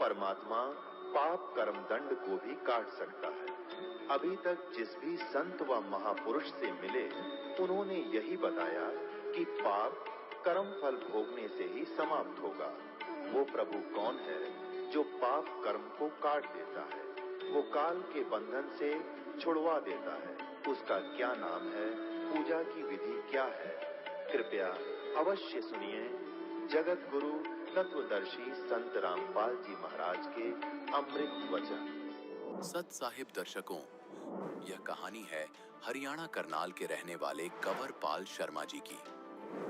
परमात्मा पाप कर्म दंड को भी काट सकता है। अभी तक जिस भी संत व महापुरुष से मिले, उन्होंने यही बताया कि पाप कर्म फल भोगने से ही समाप्त होगा। वो प्रभु कौन है जो पाप कर्म को काट देता है, वो काल के बंधन से छुड़वा देता है? उसका क्या नाम है, पूजा की विधि क्या है? कृपया अवश्य सुनिए जगत गुरु तत्वदर्शी संत रामपाल जी महाराज के अमृत वचन। सत साहिब दर्शकों, यह कहानी है हरियाणा करनाल के रहने वाले कंवरपाल शर्मा जी की,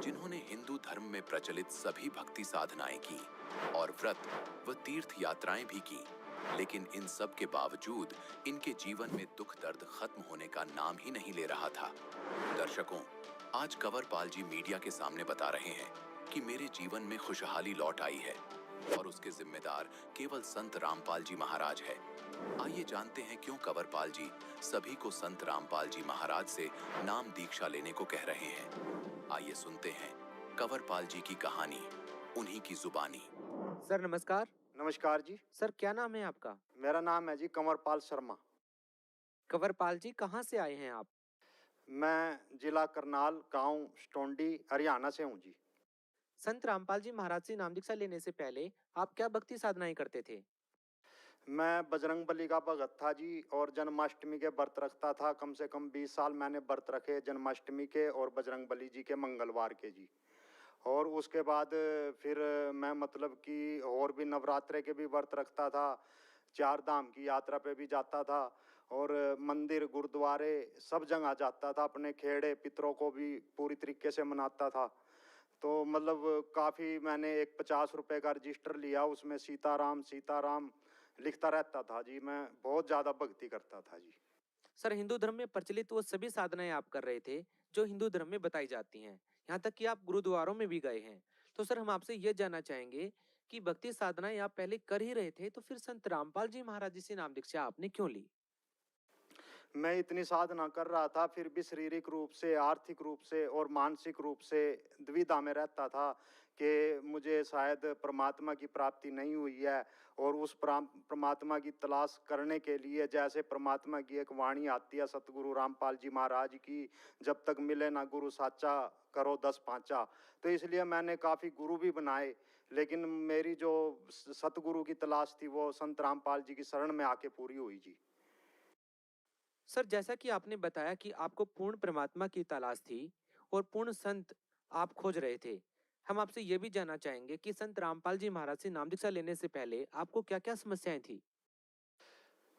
जिन्होंने हिंदू धर्म में प्रचलित सभी भक्ति साधनाएं की और व्रत व तीर्थ यात्राएं भी की, लेकिन इन सब के बावजूद इनके जीवन में दुख दर्द खत्म होने का नाम ही नहीं ले रहा था। दर्शकों, आज कंवरपाल जी मीडिया के सामने बता रहे हैं कि मेरे जीवन में खुशहाली लौट आई है और उसके जिम्मेदार केवल संत रामपाल जी महाराज है। आइए जानते हैं क्यों कंवरपाल जी सभी को संत रामपाल जी महाराज से नाम दीक्षा लेने को कह रहे हैं। आइए सुनते हैं कंवरपाल जी की कहानी, उन्हीं की जुबानी। सर नमस्कार। नमस्कार जी। सर क्या नाम है आपका? मेरा नाम है जी कंवरपाल शर्मा। कंवरपाल जी कहाँ से आए हैं आप? मैं जिला करनाल, गांव स्टोंडी, हरियाणा से हूँ जी। संत रामपाल जी महाराज से नाम दीक्षा लेने से पहले आप क्या भक्ति साधनाएं करते थे? मैं बजरंगबली का भगत था जी और जन्माष्टमी के व्रत रखता था। कम से कम 20 साल मैंने व्रत रखे जन्माष्टमी के और बजरंगबली जी के मंगलवार के जी। और उसके बाद फिर मैं मतलब कि और भी नवरात्रे के भी व्रत रखता था, 4 धाम की यात्रा पे भी जाता था और मंदिर गुरुद्वारे सब जगह जाता था। अपने खेड़े पितरों को भी पूरी तरीके से मनाता था। तो मतलब काफ़ी मैंने एक 50 रुपए का रजिस्टर लिया, उसमें सीताराम सीताराम लिखता रहता था जी। मैं बहुत ज़्यादा भक्ति करता था जी। सर हिंदू धर्म में प्रचलित वो सभी साधनाएं आप कर रहे थे जो हिंदू धर्म में बताई जाती हैं, यहाँ तक कि आप गुरुद्वारों में भी गए हैं। तो सर हम आपसे ये जानना चाहेंगे कि भक्ति साधनाएं आप पहले कर ही रहे थे, तो फिर संत रामपाल जी महाराज जी से नाम दीक्षा आपने क्यों ली? मैं इतनी साधना कर रहा था, फिर भी शारीरिक रूप से, आर्थिक रूप से और मानसिक रूप से दुविधा में रहता था कि मुझे शायद परमात्मा की प्राप्ति नहीं हुई है। और उस परमात्मा की तलाश करने के लिए, जैसे परमात्मा की एक वाणी आती है सतगुरु रामपाल जी महाराज की, जब तक मिले ना गुरु साचा करो 10 पाँचा। तो इसलिए मैंने काफ़ी गुरु भी बनाए, लेकिन मेरी जो सतगुरु की तलाश थी वो संत रामपाल जी की शरण में आके पूरी हुई जी। सर जैसा कि आपने बताया कि आपको पूर्ण परमात्मा की तलाश थी और पूर्ण संत आप खोज रहे थे, हम आपसे यह भी जानना चाहेंगे कि संत रामपाल जी महाराज से नाम दीक्षा लेने से पहले आपको क्या-क्या समस्याएं थी?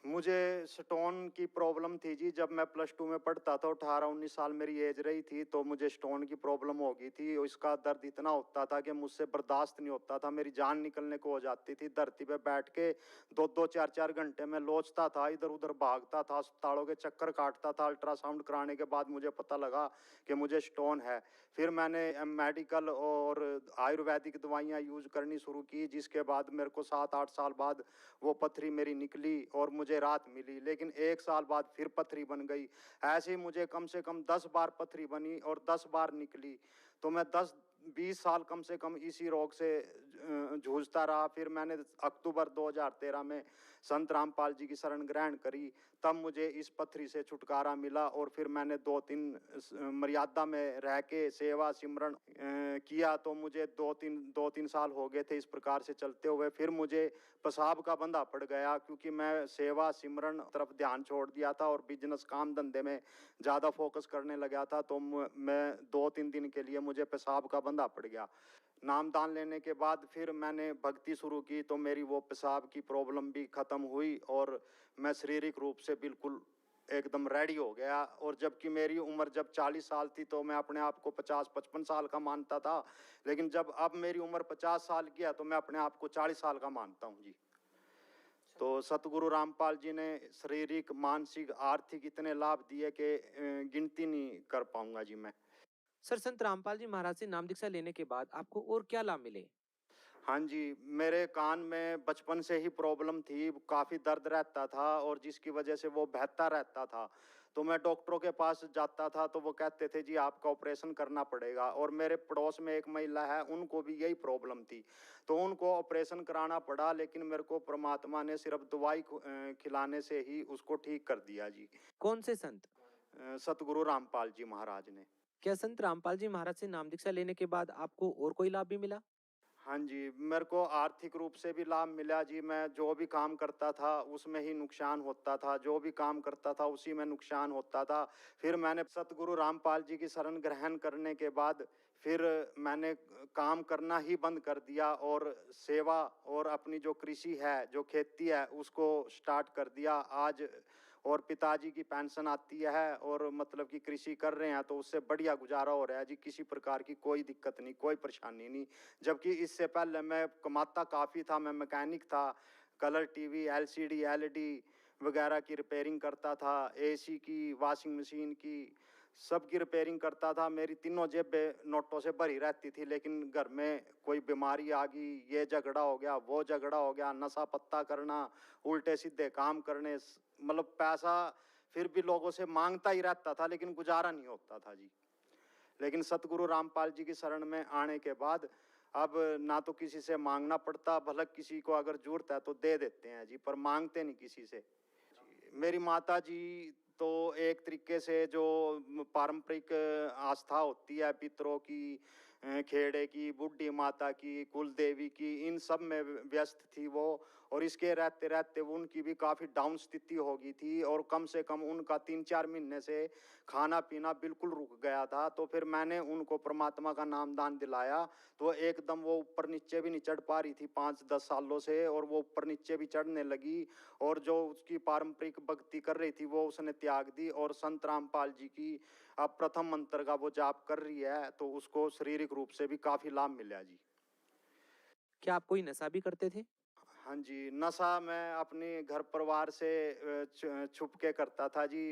मुझे स्टोन की प्रॉब्लम थी जी। जब मैं +2 में पढ़ता था, 18-19 साल मेरी एज रही थी, तो मुझे स्टोन की प्रॉब्लम हो गई थी। और इसका दर्द इतना होता था कि मुझसे बर्दाश्त नहीं होता था, मेरी जान निकलने को हो जाती थी। धरती पे बैठ के 2-2 4-4 घंटे में लोचता था, इधर-उधर भागता था, अस्पतालों के चक्कर काटता था। अल्ट्रासाउंड कराने के बाद मुझे पता लगा कि मुझे स्टोन है। फिर मैंने मेडिकल और आयुर्वेदिक दवाइयाँ यूज़ करनी शुरू की, जिसके बाद मेरे को 7-8 साल बाद वो पथरी मेरी निकली और मुझे राहत मिली। लेकिन 1 साल बाद फिर पथरी बन गई। ऐसे ही मुझे कम से कम 10 बार पथरी बनी और 10 बार निकली। तो मैं 10-20 साल कम से कम इसी रोग से जूझता रहा। फिर मैंने अक्टूबर 2013 में संत रामपाल जी की शरण ग्रहण करी, तब मुझे इस पथरी से छुटकारा मिला। और फिर मैंने 2-3 मर्यादा में रह के सेवा सिमरन किया, तो मुझे 2-3 साल हो गए थे इस प्रकार से चलते हुए। फिर मुझे पेशाब का बंधा पड़ गया, क्योंकि मैं सेवा सिमरन तरफ ध्यान छोड़ दिया था और बिजनेस काम धंधे में ज़्यादा फोकस करने लगा था। तो मैं 2-3 दिन के लिए मुझे पेशाब का बंधा पड़ गया। नामदान लेने के बाद फिर मैंने भक्ति शुरू की, तो मेरी वो पेशाब की प्रॉब्लम भी ख़त्म हुई और मैं शारीरिक रूप से बिल्कुल एकदम रेडी हो गया। और जबकि मेरी उम्र जब 40 साल थी, तो मैं अपने आप को 50-55 साल का मानता था। लेकिन जब अब मेरी उम्र 50 साल की है, तो मैं अपने आप को 40 साल का मानता हूँ जी। तो सतगुरु रामपाल जी ने शारीरिक, मानसिक, आर्थिक इतने लाभ दिए कि गिनती नहीं कर पाऊंगा जी मैं। सर संत रामपाल जी महाराज से नाम दीक्षा लेने के बाद आपको और क्या लाभ मिले? हाँ जी, मेरे कान में बचपन से ही प्रॉब्लम थी, काफ़ी दर्द रहता था और जिसकी वजह से वो बहता रहता था। तो मैं डॉक्टरों के पास जाता था तो वो कहते थे जी आपका ऑपरेशन करना पड़ेगा और मेरे पड़ोस में एक महिला है, उनको भी यही प्रॉब्लम थी। तो उनको ऑपरेशन कराना पड़ा लेकिन मेरे को परमात्मा ने सिर्फ़ दवाई खिलाने से ही उसको ठीक कर दिया जी। कौन से संत? सतगुरु रामपाल जी महाराज ने। क्या संत रामपाल जी महाराज से नाम दीक्षा लेने के बाद आपको और कोई लाभ भी मिला? हाँ जी, मेरे को आर्थिक रूप से भी लाभ मिला जी, मैं जो भी काम करता था, उसमें ही नुकसान होता था, जो भी काम करता था, उसी में नुकसान होता था। फिर मैंने सतगुरु रामपाल जी की शरण ग्रहण करने के बाद, फिर मैंने काम करना ही बंद कर दिया और सेवा और अपनी जो कृषि है, जो खेती है, उसको स्टार्ट कर दिया। आज और पिताजी की पेंशन आती है और मतलब कि कृषि कर रहे हैं, तो उससे बढ़िया गुज़ारा हो रहा है जी, किसी प्रकार की कोई दिक्कत नहीं, कोई परेशानी नहीं। जबकि इससे पहले मैं कमाता काफ़ी था, मैं मैकेनिक था, कलर टीवी, एलसीडी, एलईडी वगैरह की रिपेयरिंग करता था, एसी की, वॉशिंग मशीन की, सब की रिपेयरिंग करता था। मेरी तीनों जेबें नोटों से भरी रहती थी, लेकिन घर में कोई बीमारी आ गई, ये झगड़ा हो गया, वो झगड़ा हो गया, नशा पत्ता करना, उल्टे-सीधे काम करने मतलब पैसा फिर भी लोगों से माँगता ही रहता था, लेकिन गुज़ारा नहीं होता था जी। लेकिन सतगुरु रामपाल जी की शरण में आने के बाद अब ना तो किसी से मांगना पड़ता, भले किसी को अगर ज़रूरत है तो दे देते हैं जी, पर मांगते नहीं किसी से। मेरी माता जी तो एक तरीके से जो पारंपरिक आस्था होती है पितरों की, खेड़े की, बूढ़ी माता की, कुल देवी की, इन सब में व्यस्त थी वो। और इसके रहते रहते वो उनकी भी काफ़ी डाउन स्थिति हो गई थी और कम से कम उनका 3-4 महीने से खाना पीना बिल्कुल रुक गया था। तो फिर मैंने उनको परमात्मा का नाम दान दिलाया, तो एकदम वो ऊपर नीचे भी नहीं चढ़ पा रही थी 5-10 सालों से, और वो ऊपर नीचे भी चढ़ने लगी और जो उसकी पारंपरिक भक्ति कर रही थी वो उसने त्याग दी और संत रामपाल जी की अब प्रथम मंत्र का वो जाप कर रही है, तो उसको शारीरिक रूप से भी काफ़ी लाभ मिला जी। क्या आप कोई नशा भी करते थे? हाँ जी, नशा मैं अपने घर परिवार से छुप के करता था जी,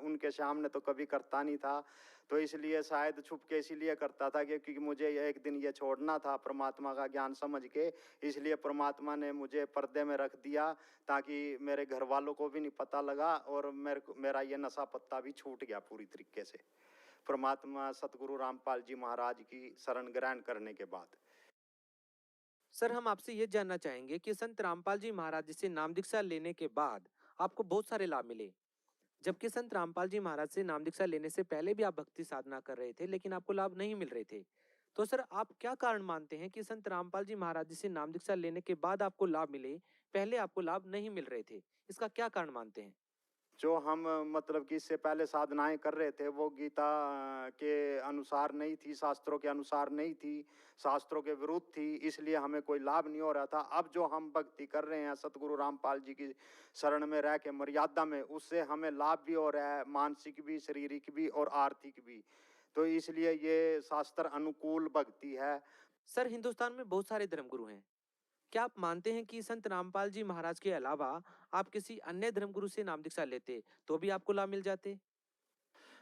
उनके सामने तो कभी करता नहीं था। तो इसलिए शायद छुप के इसीलिए करता था कि क्योंकि मुझे ये एक दिन ये छोड़ना था परमात्मा का ज्ञान समझ के, इसलिए परमात्मा ने मुझे पर्दे में रख दिया ताकि मेरे घर वालों को भी नहीं पता लगा और मेरा ये नशा पत्ता भी छूट गया पूरी तरीके से, परमात्मा सतगुरु रामपाल जी महाराज की शरण ग्रहण करने के बाद। सर हम आपसे ये जानना चाहेंगे कि संत रामपाल जी महाराज जी से नाम दीक्षा लेने के बाद आपको बहुत सारे लाभ मिले, जबकि संत रामपाल जी महाराज से नाम दीक्षा लेने से पहले भी आप भक्ति साधना कर रहे थे लेकिन आपको लाभ नहीं मिल रहे थे। तो सर आप क्या कारण मानते हैं कि संत रामपाल जी महाराज जी से नाम दीक्षा लेने के बाद आपको लाभ मिले, पहले आपको लाभ नहीं मिल रहे थे? इसका क्या कारण मानते हैं? जो हम मतलब कि इससे पहले साधनाएँ कर रहे थे, वो गीता के अनुसार नहीं थी, शास्त्रों के अनुसार नहीं थी, शास्त्रों के विरुद्ध थी, इसलिए हमें कोई लाभ नहीं हो रहा था। अब जो हम भक्ति कर रहे हैं सतगुरु रामपाल जी की शरण में रह के मर्यादा में, उससे हमें लाभ भी हो रहा है, मानसिक भी, शारीरिक भी और आर्थिक भी। तो इसलिए ये शास्त्र अनुकूल भक्ति है। सर हिंदुस्तान में बहुत सारे धर्मगुरु हैं। क्या आप मानते हैं कि संत रामपाल जी महाराज के अलावा आप किसी अन्य धर्मगुरु से नाम दीक्षा लेते तो भी आपको लाभ मिल जाते?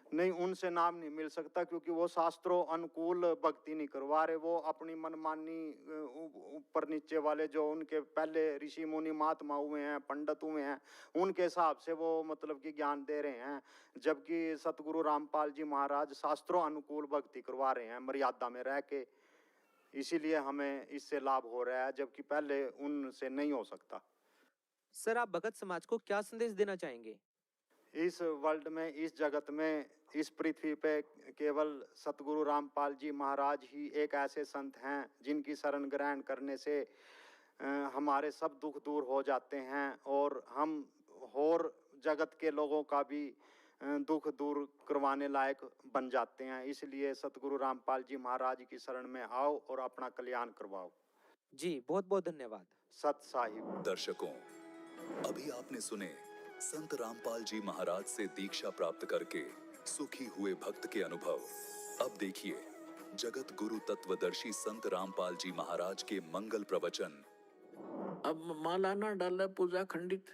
नहीं, उनसे नाम नहीं मिल सकता क्योंकि वो शास्त्रों अनुकूल भक्ति नहीं करवा रहे, वो अपनी मनमानी ऊपर नीचे वाले जो उनके पहले ऋषि मुनि महात्मा हुए हैं, पंडित हुए हैं, उनके हिसाब से वो मतलब कि ज्ञान दे रहे हैं। जबकि सतगुरु रामपाल जी महाराज शास्त्रों अनुकूल भक्ति करवा रहे हैं मर्यादा में रह के, इसीलिए हमें इससे लाभ हो रहा है, जबकि पहले उनसे नहीं हो सकता। सर आप भगत समाज को क्या संदेश देना चाहेंगे? इस वर्ल्ड में, इस जगत में, इस पृथ्वी पे केवल सतगुरु रामपाल जी महाराज ही एक ऐसे संत हैं जिनकी शरण ग्रहण करने से हमारे सब दुख दूर हो जाते हैं और हम और जगत के लोगों का भी दुख दूर करवाने लायक बन जाते हैं। इसलिए सतगुरु रामपाल जी महाराज की शरण में आओ और अपना कल्याण करवाओ। जी बहुत बहुत धन्यवाद। सत साहिब। दर्शकों, अभी आपने सुने संत रामपाल जी महाराज से दीक्षा प्राप्त करके सुखी हुए भक्त के अनुभव। अब देखिए जगत गुरु तत्वदर्शी संत रामपाल जी महाराज के मंगल प्रवचन। अब माला ना डाला पूजा खंडित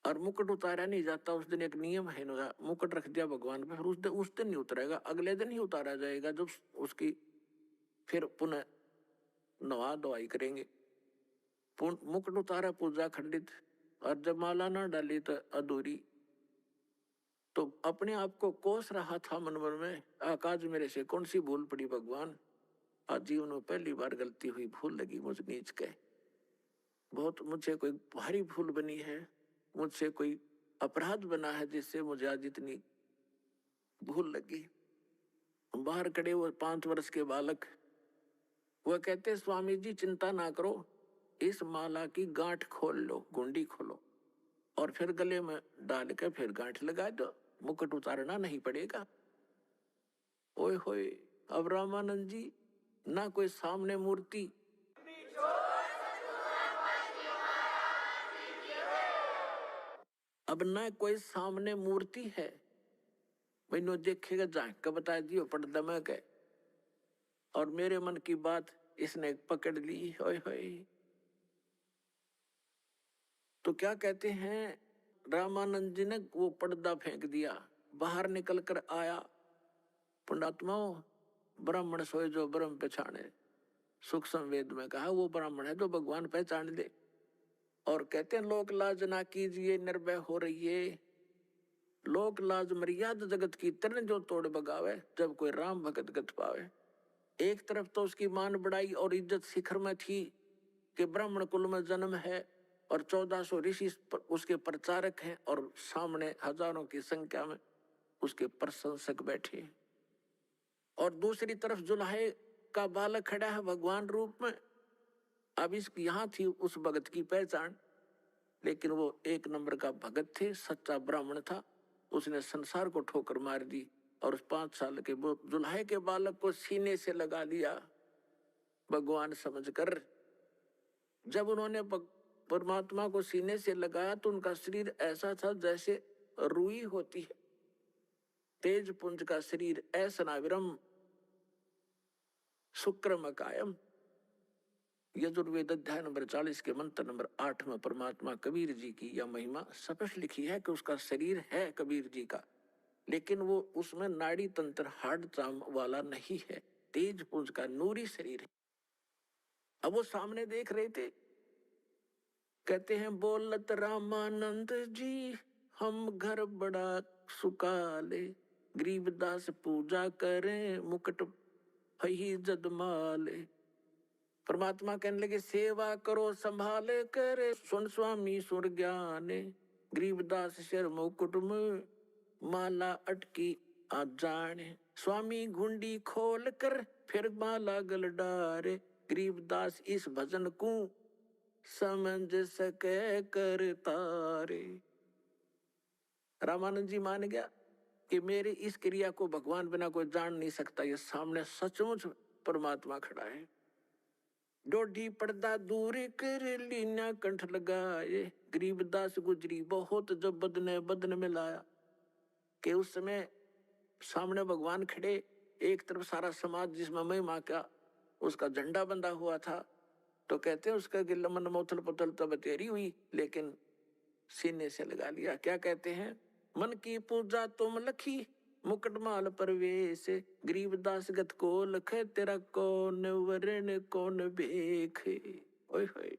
और मुकुट उतारा नहीं जाता। उस दिन एक नियम है ना, मुकुट रख दिया भगवान पे, फिर उस दिन नहीं उतरेगा, अगले दिन ही उतारा जाएगा जब उसकी फिर पुनः नवा धोवाई करेंगे। मुकुट उतारा पूजा खंडित, और जब माला ना डाली तो अधूरी। तो अपने आप को कोस रहा था मन मन में, आकाश मेरे से कौन सी भूल पड़ी भगवान, आज जीवन में पहली बार गलती हुई, भूल लगी मुझ नीच के, बहुत मुझसे कोई भारी भूल बनी है, मुझसे कोई अपराध बना है जिससे मुझे आज इतनी भूल लगी। बाहर खड़े वो 5 वर्ष के बालक, वह कहते स्वामी जी चिंता ना करो, इस माला की गांठ खोल लो, गुंडी खोलो और फिर गले में डाल के फिर गांठ लगा दो, मुकुट उतारना नहीं पड़ेगा। ओए होए, अब रामानंद जी ना कोई सामने मूर्ति, अब ना कोई सामने मूर्ति है, मैनू देखेगा झांक के बता दियो पर्दा में के, और मेरे मन की बात इसने पकड़ ली। ओए होए, तो क्या कहते हैं, रामानंद जी ने वो पर्दा फेंक दिया, बाहर निकल कर आया। पुण्यात्माओं, ब्राह्मण सोए जो ब्रह्म पहचाने, सूक्ष्म वेद में कहा वो ब्राह्मण है जो भगवान पहचान दे। और कहते हैं लोक लाज ना कीजिए, निर्भय हो रही है, लोक लाज मर्यादा जगत की तरण जो तोड़ बगावे, जब कोई राम भगत गत पावे। एक तरफ तो उसकी मान बढ़ाई और इज्जत शिखर में थी कि ब्राह्मण कुल में जन्म है और 1400 ऋषि उसके प्रचारक हैं, और सामने हजारों की संख्या में उसके प्रशंसक बैठे। और दूसरी तरफ जुल्हे का बालक खड़ा है भगवान रूप में। अब इस यहाँ थी उस भगत की पहचान, लेकिन वो 1 नंबर का भगत थे, सच्चा ब्राह्मण था। उसने संसार को ठोकर मार दी और उस 5 साल के जुल्हे के बालक को सीने से लगा लिया भगवान समझकर। जब उन्होंने परमात्मा को सीने से लगाया तो उनका शरीर ऐसा था जैसे रुई होती है, तेज पुंज का शरीर, ऐसनाविरम शुक्रम कायम। यजुर्वेद अध्याय नंबर 40 के मंत्र नंबर 8 में परमात्मा कबीर जी की यह महिमा स्पष्ट लिखी है कि उसका शरीर है कबीर जी का, लेकिन वो उसमें नाड़ी तंत्र हार्ड चाम वाला नहीं है, तेज पुंज का नूरी शरीर है। अब वो सामने देख रहे थे, कहते हैं बोलत रामानंद जी हम घर बड़ा सुकाले, गरीबदास पूजा करें मुकुट ही जदमाले। परमात्मा कहने लगे सेवा करो संभाले करे, सुन स्वामी सुर ज्ञाने, गरीबदास सिर मुकुट में माला अटकी आ जाने। स्वामी घुंडी खोल कर फिर माला गल डारे, गरीबदास इस भजन को समझ सके कर तारे। रामानंद जी मान गया कि मेरे इस क्रिया को भगवान बिना कोई जान नहीं सकता, ये सामने सचमुच परमात्मा खड़ा है। डोडी पर्दा दूर कर लीना कंठ लगाए, गरीबदास गुजरी बहुत जब बदने बदन में लाया। कि उस समय सामने भगवान खड़े, एक तरफ सारा समाज जिसमें महिमा का उसका झंडा बंधा हुआ था, तो कहते हैं उसका गिल्ला मन मोथल पुतल तब तेरी हुई, लेकिन सीने से लगा लिया। क्या कहते हैं, मन की पूजा तुम लखी मुकुटमाल परवेश, गरीबदास गत को लखे तेरा कौन वरण कौन भेखे। ओए होए,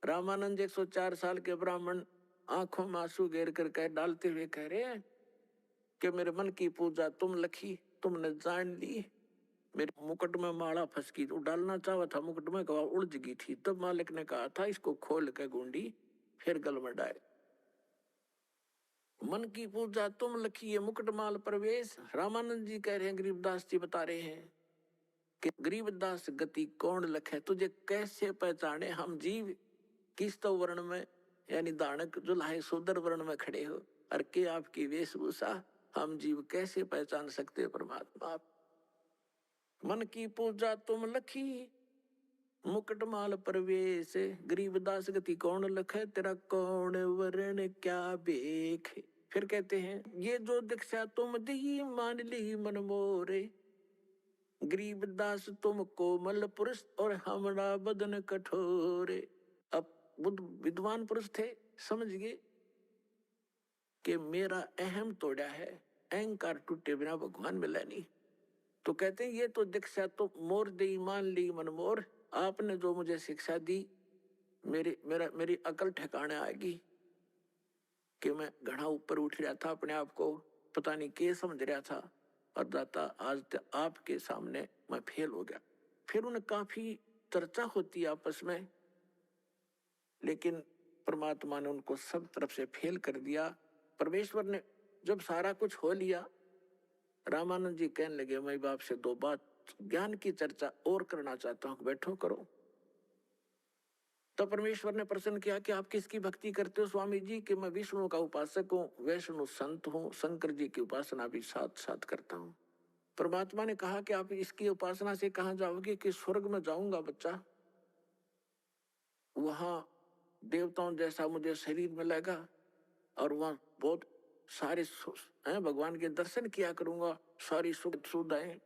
रामानंद 104 साल के ब्राह्मण आंखों में आंसू घेर कर कह डालते हुए कह रहे हैं कि मेरे मन की पूजा तुम लखी, तुमने जान ली। मेरे मुकुट में माला फंस गई, तो डालना चाहा था मुकुट में, कहा उलझ गई थी, तब मालिक ने कहा था इसको खोल के गुंडी फिर गल में डाले। मन की पूजा तुम लखी है मुकुटमाल प्रवेश। रामानंद जी कह रहे हैं, गरीबदास जी बता रहे हैं कि गरीबदास गति कौन लखे, तुझे कैसे पहचाने हम जीव, किस तो वर्ण में यानी दानक जुल्हे सुदर वर्ण में खड़े हो, और के आपकी वेशभूषा, हम जीव कैसे पहचान सकते परमात्मा। मन की पूजा तुम लखी मुकुटमाल प्रवेश, गरीबदास गति कौन लखे तेरा कौन वरण क्या बेख। फिर कहते हैं ये जो दीक्षा तुम दी मान ली मन मोरे, गरीबदास तुम कोमल पुरुष और हमरा बदन कठोरे। अब बुद्ध विद्वान पुरुष थे, समझ गए कि मेरा अहम तोड़ा है, अहंकार टूटे बिना भगवान मिला नहीं। तो कहते हैं ये तो दीक्षा तो मोर दे मान ली मन मोर, आपने जो मुझे शिक्षा दी, मेरी अकल ठिकाने आएगी कि मैं घड़ा ऊपर उठ रहा था, अपने आप को पता नहीं क्या समझ रहा था, और दाता आज आपके सामने मैं फेल हो गया। फिर उन्हें काफी चर्चा होती है आपस में, लेकिन परमात्मा ने उनको सब तरफ से फेल कर दिया। परमेश्वर ने जब सारा कुछ हो लिया, रामानंद जी कहने लगे, मैं बाप से दो बात ज्ञान की चर्चा और करना चाहता हूं, बैठो करो। तो परमेश्वर ने प्रश्न किया कि आप किसकी भक्ति करते हो स्वामी जी? कि मैं विष्णु का उपासक हूँ, वैष्णु संत हूँ, शंकर जी की उपासना भी साथ साथ करता हूँ। परमात्मा ने कहा कि आप इसकी उपासना से कहाँ जाओगे? कि स्वर्ग में जाऊंगा बच्चा, वहां देवताओं जैसा मुझे शरीर मिलेगा और वहां बहुत सारे भगवान के दर्शन किया करूंगा, सारी सुख सुविधाएं।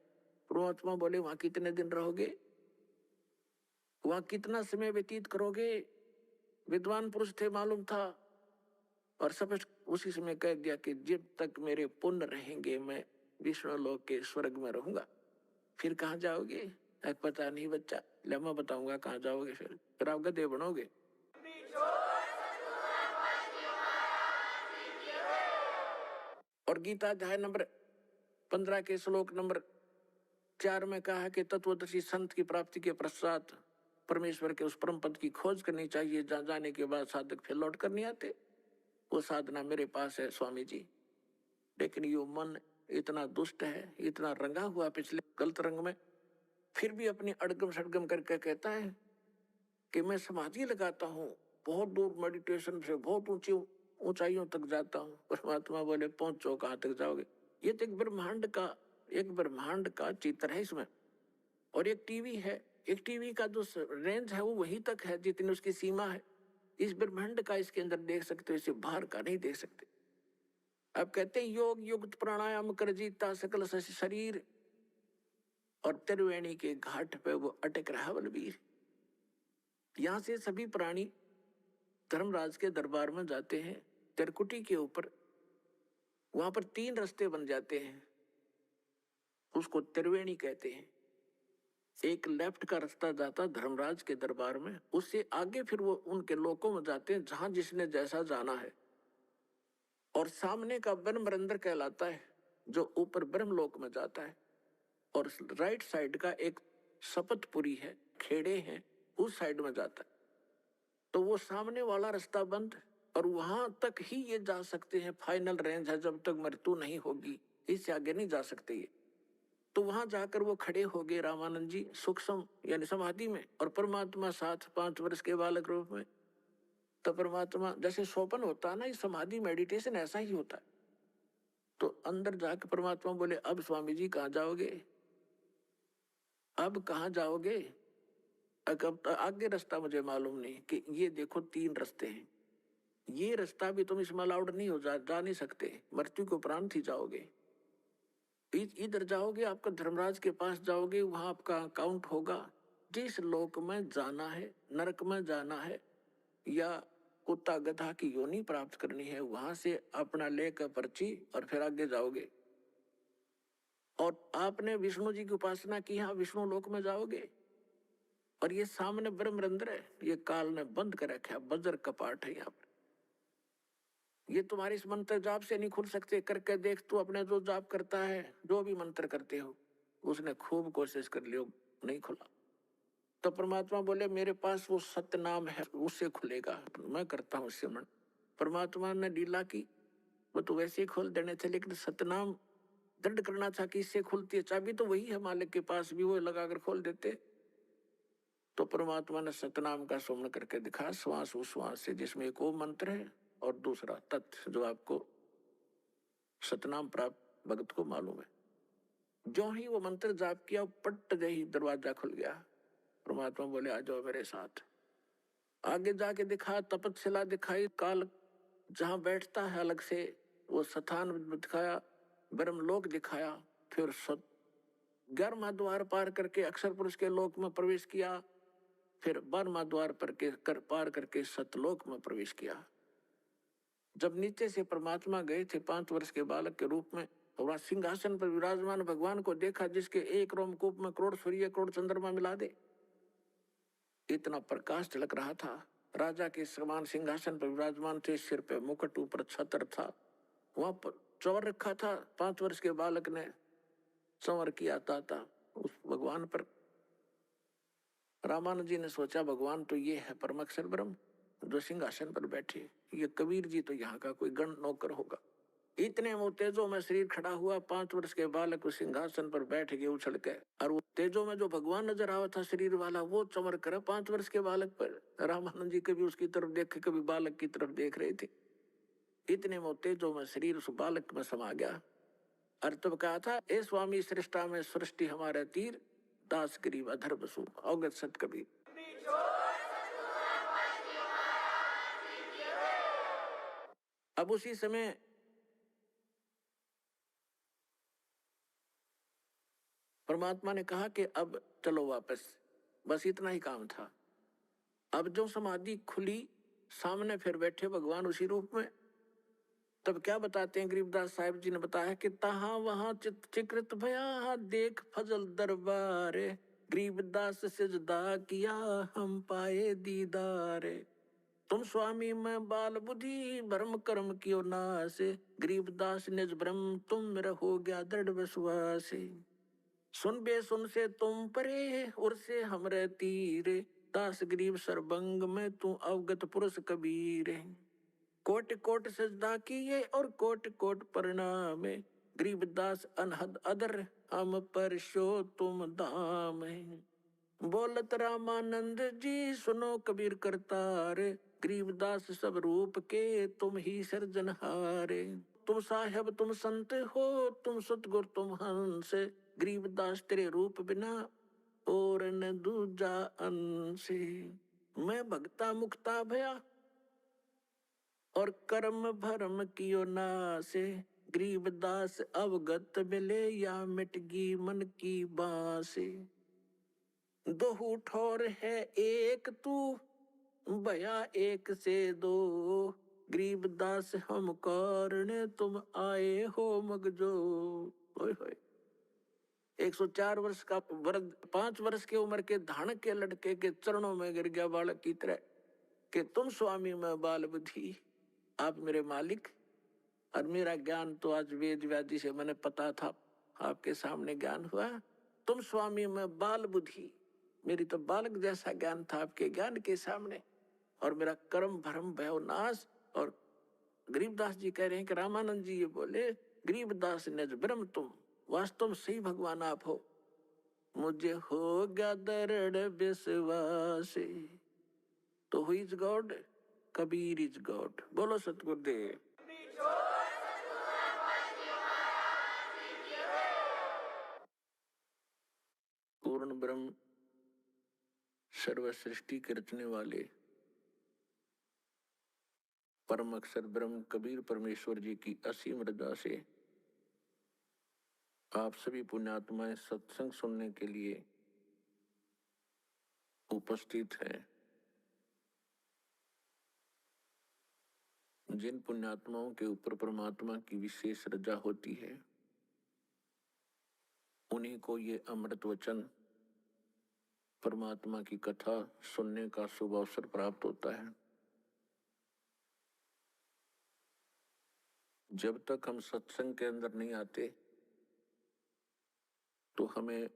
परमात्मा बोले, वहां कितने दिन रहोगे? वहां कितना समय व्यतीत करोगे? विद्वान पुरुष थे मालूम था, और सब उसी समय कह दिया कि जब तक मेरे पुण्य रहेंगे मैं विष्णु लोक के स्वर्ग में रहूंगा। फिर कहाँ जाओगे? पता नहीं बच्चा, ले मैं बताऊंगा कहाँ जाओगे। फिर आप गधे बनोगे। और गीता अध्याय नंबर 15 के श्लोक नंबर 4 में कहा कि तत्वदर्शी संत की प्राप्ति के पश्चात परमेश्वर के उस परम पद की खोज करनी चाहिए, जहां जाने के बाद साधक फिर लौट कर नहीं आते। वो साधना मेरे पास है स्वामी जी, लेकिन ये मन इतना दुष्ट है, इतना रंगा हुआ पिछले गलत रंग में, फिर भी अपनी अड़गम सड़गम करके कहता है कि मैं समाधि लगाता हूँ, बहुत दूर मेडिटेशन से बहुत ऊंची ऊंचाइयों तक जाता हूँ। परमात्मा बोले, पहुंचो, कहाँ तक जाओगे? ये तो एक ब्रह्मांड का चित्र है इसमें, और एक टीवी है, एक टीवी का जो रेंज है वो वहीं तक है जितनी उसकी सीमा है। इस ब्रह्मांड का इसके अंदर देख सकते हो, इसे बाहर का नहीं देख सकते। अब कहते हैं योग युक्त प्राणायाम कर जीता सकल शरीर, और त्रिवेणी के घाट पे वो अटक रहा बलबीर। यहां से सभी प्राणी धर्मराज के दरबार में जाते हैं, त्रिकुटी के ऊपर, वहां पर 3 रास्ते बन जाते हैं, उसको त्रिवेणी कहते हैं। एक लेफ्ट का रास्ता जाता धर्मराज के दरबार में, उससे आगे फिर वो उनके लोकों में जाते हैं जहां जिसने जैसा जाना है। और सामने का ब्रह्मरंध्र कहलाता है, जो ऊपर ब्रह्मलोक में जाता है। और राइट साइड का एक शपथपुरी है, खेड़े हैं, उस साइड में जाता है। तो वो सामने वाला रास्ता बंद, और वहां तक ही ये जा सकते हैं, फाइनल रेंज है, जब तक मृत्यु नहीं होगी इससे आगे नहीं जा सकते ये। तो वहां जाकर वो खड़े हो गए रामानंद जी सूक्ष्म यानी समाधि में, और परमात्मा साथ 5 वर्ष के बालक रूप में। तो परमात्मा जैसे सोपन होता है ना, ये समाधि मेडिटेशन ऐसा ही होता है। तो अंदर जाकर परमात्मा बोले, अब स्वामी जी कहाँ जाओगे? अब कहाँ जाओगे? अब आगे रास्ता मुझे मालूम नहीं, कि ये देखो 3 रास्ते हैं, ये रास्ता भी तुम इसमें अलाउड नहीं हो, जा नहीं सकते, मृत्यु के उपरांत ही जाओगे। इधर जाओगे, आपका धर्मराज के पास जाओगे, वहां आपका अकाउंट होगा। जिस लोक में जाना है, नरक में जाना है, या कुत्ता गधा की योनि प्राप्त करनी है, वहां से अपना लेकर पर्ची और फिर आगे जाओगे। और आपने विष्णु जी की उपासना की, यहाँ विष्णु लोक में जाओगे। और ये सामने ब्रह्मरंध्र है, ये काल ने बंद कर रखा है, बज्र कपाट है यहाँ पर। ये तुम्हारे इस मंत्र जाप से नहीं खुल सकते। करके देख, तू अपने जो जाप करता है, जो भी मंत्र करते हो, उसने खूब कोशिश कर लियो, नहीं खुला। तो परमात्मा बोले, मेरे पास वो सत्य नाम है, उससे खुलेगा, मैं करता हूँ उससे मन। परमात्मा ने लीला की, वो तो वैसे ही खोल देने थे, लेकिन सतनाम दृढ़ करना था कि इससे खुलती है। चाबी तो वही है मालिक के पास, भी वो लगाकर खोल देते। तो परमात्मा ने सतनाम का सुमन करके दिखा, श्वास उश्वास से, जिसमें एक वो मंत्र है और दूसरा तत्व जो आपको सतनाम प्राप्त भगत को मालूम है। जो ही वो मंत्र जाप किया, पट ही दरवाजा खुल गया। परमात्मा बोले, आ जाओ मेरे साथ। आगे जाके दिखा, तपस्या दिखाई, काल जहां बैठता है अलग से वो स्थान दिखाया, ब्रह्मलोक दिखाया। फिर 11वां द्वार पार करके अक्षर पुरुष के लोक में प्रवेश किया। फिर 12वां द्वार पार करके सतलोक में प्रवेश किया। जब नीचे से परमात्मा गए थे 5 वर्ष के बालक के रूप में, और वहां सिंहासन पर विराजमान भगवान को देखा, जिसके एक रोमकूप में करोड़ सूर्य करोड़ चंद्रमा मिला दे। इतना प्रकाश झलक रहा था। राजा के समान सिंहासन पर विराजमान थे, सिर पे मुकुट, ऊपर छत्र था। वहां पर चौर रखा था। 5 वर्ष के बालक ने चंवर किया था उस भगवान पर। रामानंद जी ने सोचा भगवान तो ये है परम अक्षर ब्रह्म जो सिंहासन पर बैठे, ये कबीर जी तो यहाँ का कोई गण नौकर होगा। इतने वो तेजो में शरीर खड़ा हुआ, 5 वर्ष के बालक उस सिंहासन पर बैठ गए उछल के, और वो तेजो में जो भगवान नजर आवा था शरीर वाला, वो चमर कर 5 वर्ष के बालक पर। रामानंद जी कभी उसकी तरफ देखे, कभी बालक की तरफ देख रहे थे। इतने वो तेजो में शरीर उस बालक में समा गया। और तब कहा था, ए स्वामी सृष्टा में सृष्टि हमारे तीर, दास गरीब अधर बसु अवगत सत कबीर। अब उसी समय परमात्मा ने कहा कि अब चलो वापस, बस इतना ही काम था। अब जो समाधि खुली, सामने फिर बैठे भगवान उसी रूप में। तब क्या बताते हैं गरीबदास साहिब जी ने बताया कि तहां वहां चित चिकृत भया, देख फजल दरबार, गरीबदास सिजदा किया हम पाए दीदार। तुम स्वामी मैं बाल बुद्धि, भरम कर्म कियो नाश, गरीबदास निज ब्रह्म तुम रहो गया दृढ़ विश्वास। सुन बे सुन से तुम परे, उर से हमरे तीर, दास गरीब सरबंग में तू अवगत पुरुष कबीर। कोट कोट सजदा किए और कोट कोट प्रणाम, गरीबदास अनहद अदर हम पर शो तुम धाम। बोलत रामानंद जी सुनो कबीर करतार, गरीबदास सब रूप के तुम ही सर्जनहार। तुम साहेब तुम संत हो, तुम सतगुर तुम हंस, गरीबदास तेरे रूप बिना और न दूजा अंश। मैं भक्ता मुक्ता भया और कर्म भरम कियो नासे, गरीबदास अवगत मिले या मिटगी मन की बासे। दोहू ठोर है एक तू, भया एक से दो, गरीबदास हम कारण तुम आए हो मगजो। होय होय। 104 वर्ष का वृद्ध 5 वर्ष की उम्र के धान के लड़के के चरणों में गिर गया बालक की तरह कि तुम स्वामी मैं बाल बुद्धि, आप मेरे मालिक, और मेरा ज्ञान तो आज वेद व्याधि से मैंने पता था, आपके सामने ज्ञान हुआ। तुम स्वामी मैं बाल बुद्धि, मेरी तो बालक जैसा ज्ञान था आपके ज्ञान के सामने, और मेरा कर्म भरम भयो नाश। और गरीबदास जी कह रहे हैं कि रामानंद जी ये बोले, गरीबदास निज ब्रह्म तुम, वास्तव में सही भगवान आप हो, मुझे हो गया दृढ़ विश्वास। तो who is God? Kabir is God. बोलो सतगुरुदेव। पूर्ण ब्रह्म सर्व सृष्टि के रचने वाले परम अक्षर ब्रह्म कबीर परमेश्वर जी की असीम रजा से आप सभी पुण्यात्माएं सत्संग सुनने के लिए उपस्थित हैं। जिन पुण्यात्माओं के ऊपर परमात्मा की विशेष रजा होती है, उन्हीं को ये अमृत वचन परमात्मा की कथा सुनने का शुभ अवसर प्राप्त होता है। जब तक हम सत्संग के अंदर नहीं आते तो हमें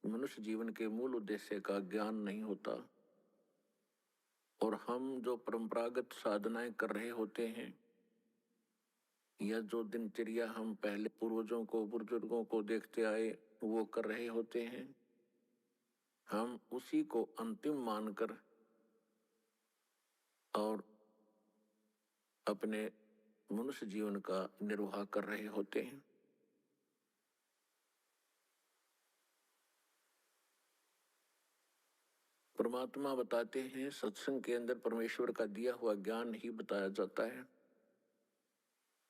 मनुष्य जीवन के मूल उद्देश्य का ज्ञान नहीं होता, और हम जो परंपरागत साधनाएं कर रहे होते हैं या जो दिनचर्या हम पहले पूर्वजों को बुजुर्गों को देखते आए वो कर रहे होते हैं, हम उसी को अंतिम मानकर और अपने मनुष्य जीवन का निर्वाह कर रहे होते हैं। परमात्मा बताते हैं सत्संग के अंदर परमेश्वर का दिया हुआ ज्ञान ही बताया जाता है,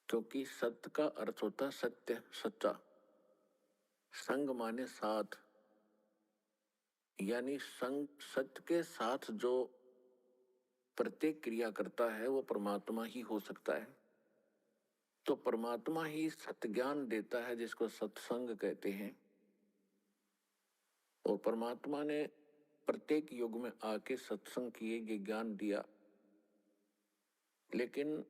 क्योंकि सत्य का अर्थ होता सत्य, सच्चा। संग माने साथ, यानी संग सत्य के साथ जो प्रत्येक क्रिया करता है वो परमात्मा ही हो सकता है। तो परमात्मा ही सत्य ज्ञान देता है जिसको सत्संग कहते हैं। और परमात्मा ने प्रत्येक युग में आके सत्संग किए, ये ज्ञान दिया। लेकिन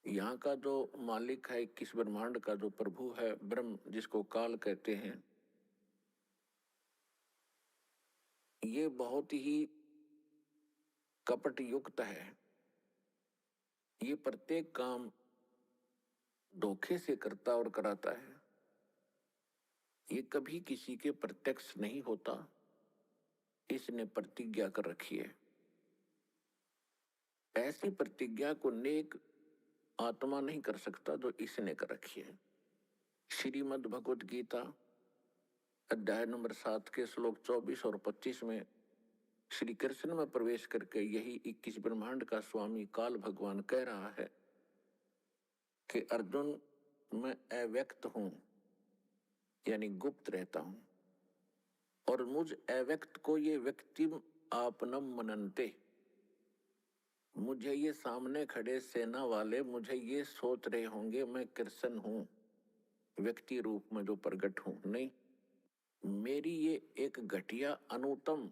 यहाँ का जो मालिक है, 21 ब्रह्मांड का जो प्रभु है, ब्रह्म जिसको काल कहते हैं, ये बहुत ही कपट युक्त है। ये प्रत्येक काम धोखे से करता और कराता है। ये कभी किसी के प्रत्यक्ष नहीं होता। इसने प्रतिज्ञा कर रखी है। ऐसी प्रतिज्ञा को नेक आत्मा नहीं कर सकता जो इसने कर रखी है। श्रीमद् भगवत गीता अध्याय नंबर 7 के श्लोक 24 और 25 में श्री कृष्ण में प्रवेश करके यही 21 ब्रह्मांड का स्वामी काल भगवान कह रहा है कि अर्जुन, मैं अव्यक्त हूं, यानी गुप्त रहता हूं, और मुझ अव्यक्त को ये व्यक्ति आपनम मनन्ते, मुझे ये सामने खड़े सेना वाले मुझे ये सोच रहे होंगे मैं कृष्ण हूं, व्यक्ति रूप में जो प्रकट हूं। नहीं, मेरी ये एक घटिया अनुतम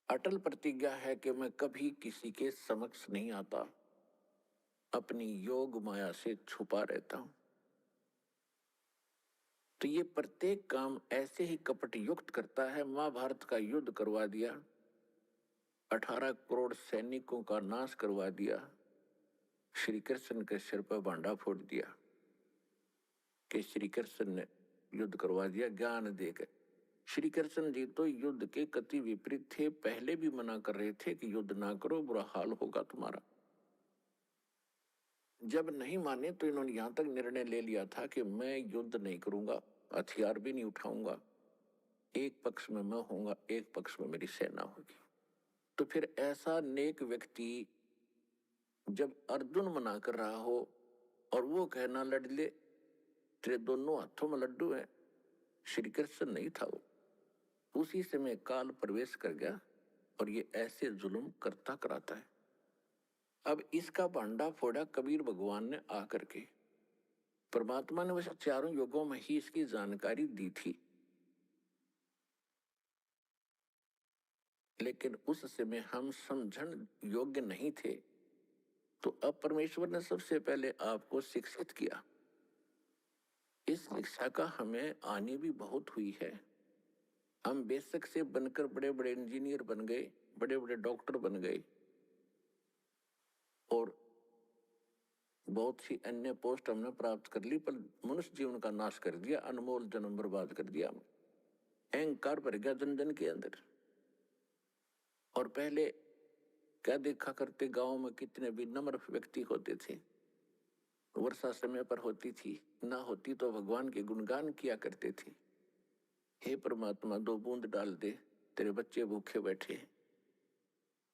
अटल प्रतिज्ञा है कि मैं कभी किसी के समक्ष नहीं आता, अपनी योग माया से छुपा रहता हूं। तो ये प्रत्येक काम ऐसे ही कपट युक्त करता है। महाभारत का युद्ध करवा दिया, 18 करोड़ सैनिकों का नाश करवा दिया, श्री कृष्ण के सिर पर भांडा फोड़ दिया कि श्री कृष्ण ने युद्ध करवा दिया ज्ञान देकर। श्री कृष्ण जी तो युद्ध के कति विपरीत थे, पहले भी मना कर रहे थे कि युद्ध ना करो, बुरा हाल होगा तुम्हारा। जब नहीं माने तो इन्होंने यहां तक निर्णय ले लिया था कि मैं युद्ध नहीं करूंगा, हथियार भी नहीं उठाऊंगा, एक पक्ष में मैं होऊंगा, एक पक्ष में मेरी सेना होगी। तो फिर ऐसा नेक व्यक्ति जब अर्जुन मना कर रहा हो और वो कहना लड़ ले, तेरे दोनों हाथों में लड्डू है, श्री कृष्ण नहीं था वो। उसी समय काल प्रवेश कर गया और ये ऐसे जुल्म करता कराता है। अब इसका भांडा फोड़ा कबीर भगवान ने आकर के। परमात्मा ने वैसे चारों युगों में ही इसकी जानकारी दी थी, लेकिन उस समय हम समझन योग्य नहीं थे। तो अब परमेश्वर ने सबसे पहले आपको शिक्षित किया। इस शिक्षा का हमें आनी भी बहुत हुई है। हम बेशक से बनकर बड़े बड़े इंजीनियर बन गए, बड़े बड़े डॉक्टर बन गए और बहुत सी अन्य पोस्ट हमने प्राप्त कर ली, पर मनुष्य जीवन का नाश कर दिया, अनमोल जन्म बर्बाद कर दिया। अहंकार भर गया जन जन के अंदर। और पहले क्या देखा करते, गांव में कितने भी नम्र व्यक्ति होते थे, वर्षा समय पर होती थी, ना होती तो भगवान के गुणगान किया करते थे। हे परमात्मा 2 बूंद डाल दे, तेरे बच्चे भूखे बैठे हैं।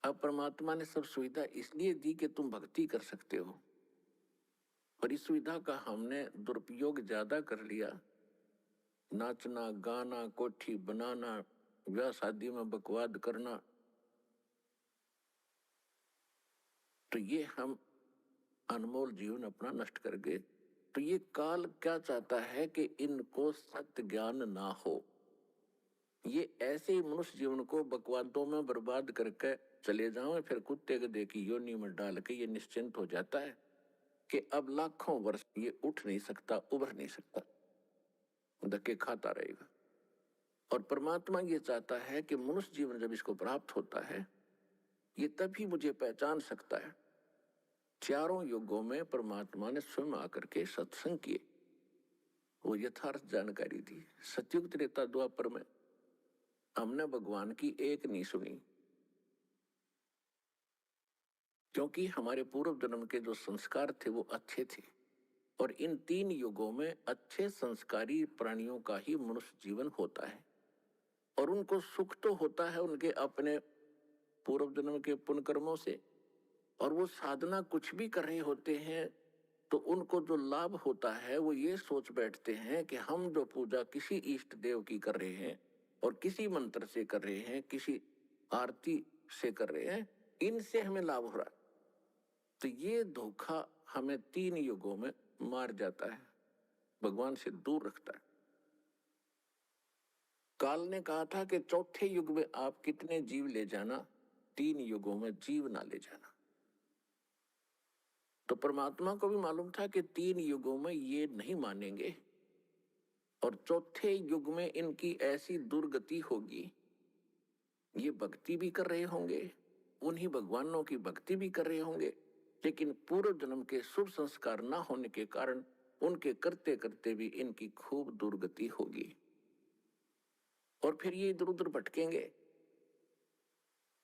अब परमात्मा ने सब सुविधा इसलिए दी कि तुम भक्ति कर सकते हो, पर इस सुविधा का हमने दुरुपयोग ज्यादा कर लिया। नाचना, गाना, कोठी बनाना, ब्याह शादी में बकवाद करना, तो ये हम अनमोल जीवन अपना नष्ट कर गए। तो ये काल क्या चाहता है कि इनको सत्य ज्ञान ना हो। ये ऐसे ही मनुष्य जीवन को बकवादों में बर्बाद करके चले जाओ, फिर कुत्ते के देखी योनि में डाल के ये निश्चिंत हो जाता है कि अब लाखों वर्ष ये उठ नहीं सकता, उभर नहीं सकता, धक्के खाता रहेगा। और परमात्मा ये चाहता है कि मनुष्य जीवन जब इसको प्राप्त होता है, ये तभी मुझे पहचान सकता है। चारों युगों में परमात्मा ने स्वयं आकर के सत्संग किए, वो यथार्थ जानकारी दी। सतयुग त्रेता द्वापर में हमने भगवान की एक नहीं सुनी, क्योंकि हमारे पूर्व जन्म के जो संस्कार थे वो अच्छे थे। और इन 3 युगों में अच्छे संस्कारी प्राणियों का ही मनुष्य जीवन होता है, और उनको सुख तो होता है उनके अपने पूर्व जन्म के पुण्य कर्मों से। और वो साधना कुछ भी कर रहे होते हैं तो उनको जो लाभ होता है वो ये सोच बैठते हैं कि हम जो पूजा किसी इष्ट देव की कर रहे हैं और किसी मंत्र से कर रहे हैं, किसी आरती से कर रहे हैं, इनसे हमें लाभ हो रहा है। तो ये धोखा हमें 3 युगों में मार जाता है, भगवान से दूर रखता है। काल ने कहा था कि चौथे युग में आप कितने जीव ले जाना, 3 युगों में जीव ना ले जाना। तो परमात्मा को भी मालूम था कि 3 युगों में ये नहीं मानेंगे और चौथे युग में इनकी ऐसी दुर्गति होगी। ये भक्ति भी कर रहे होंगे, उन्हीं भगवानों की भक्ति भी कर रहे होंगे, लेकिन पूर्व जन्म के शुभ संस्कार ना होने के कारण उनके करते करते भी इनकी खूब दुर्गति होगी और फिर ये इधर उधर भटकेंगे।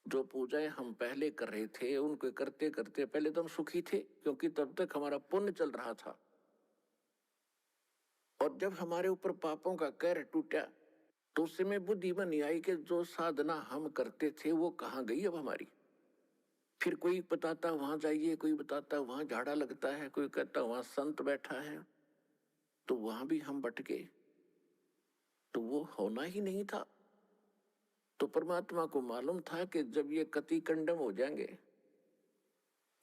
जो पूजाएं हम पहले कर रहे थे उनको करते करते पहले तो हम सुखी थे, क्योंकि तब तक हमारा पुण्य चल रहा था, और जब हमारे ऊपर पापों का कहर टूटा तो उससे में बुद्धि बनी आई कि जो साधना हम करते थे वो कहाँ गई अब हमारी। फिर कोई बताता वहां जाइए, कोई बताता वहां झाड़ा लगता है, कोई कहता वहां संत बैठा है, तो वहां भी हम भटके। तो वो होना ही नहीं था। तो परमात्मा को मालूम था कि जब ये कति कंडम हो जाएंगे,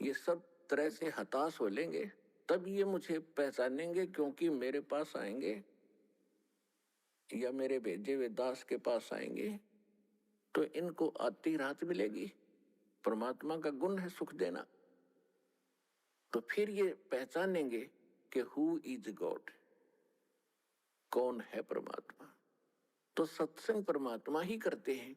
ये सब तरह से हताश हो लेंगे, तब ये मुझे पहचानेंगे, क्योंकि मेरे पास आएंगे या मेरे भेजे हुए दास के पास आएंगे तो इनको आती रात मिलेगी। परमात्मा का गुण है सुख देना। तो फिर ये पहचानेंगे कि हु इज गॉड, कौन है परमात्मा। तो सत्संग परमात्मा ही करते हैं,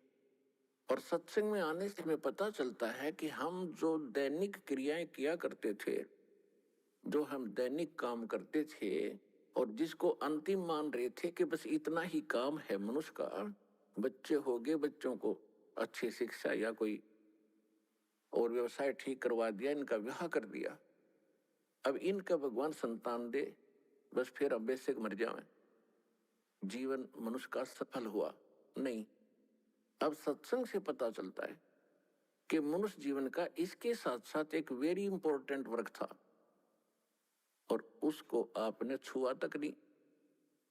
और सत्संग में आने से हमें पता चलता है कि हम जो दैनिक क्रियाएं किया करते थे, जो हम दैनिक काम करते थे और जिसको अंतिम मान रहे थे कि बस इतना ही काम है मनुष्य का, बच्चे हो गए, बच्चों को अच्छी शिक्षा या कोई और व्यवसाय ठीक करवा दिया, इनका विवाह कर दिया, अब इनका भगवान संतान दे, बस फिर अब बेसिक मर जावे, जीवन मनुष्य का सफल हुआ। नहीं, अब सत्संग से पता चलता है कि मनुष्य जीवन का इसके साथ साथ एक वेरी इंपॉर्टेंट वर्क था और उसको आपने छुआ तक नहीं।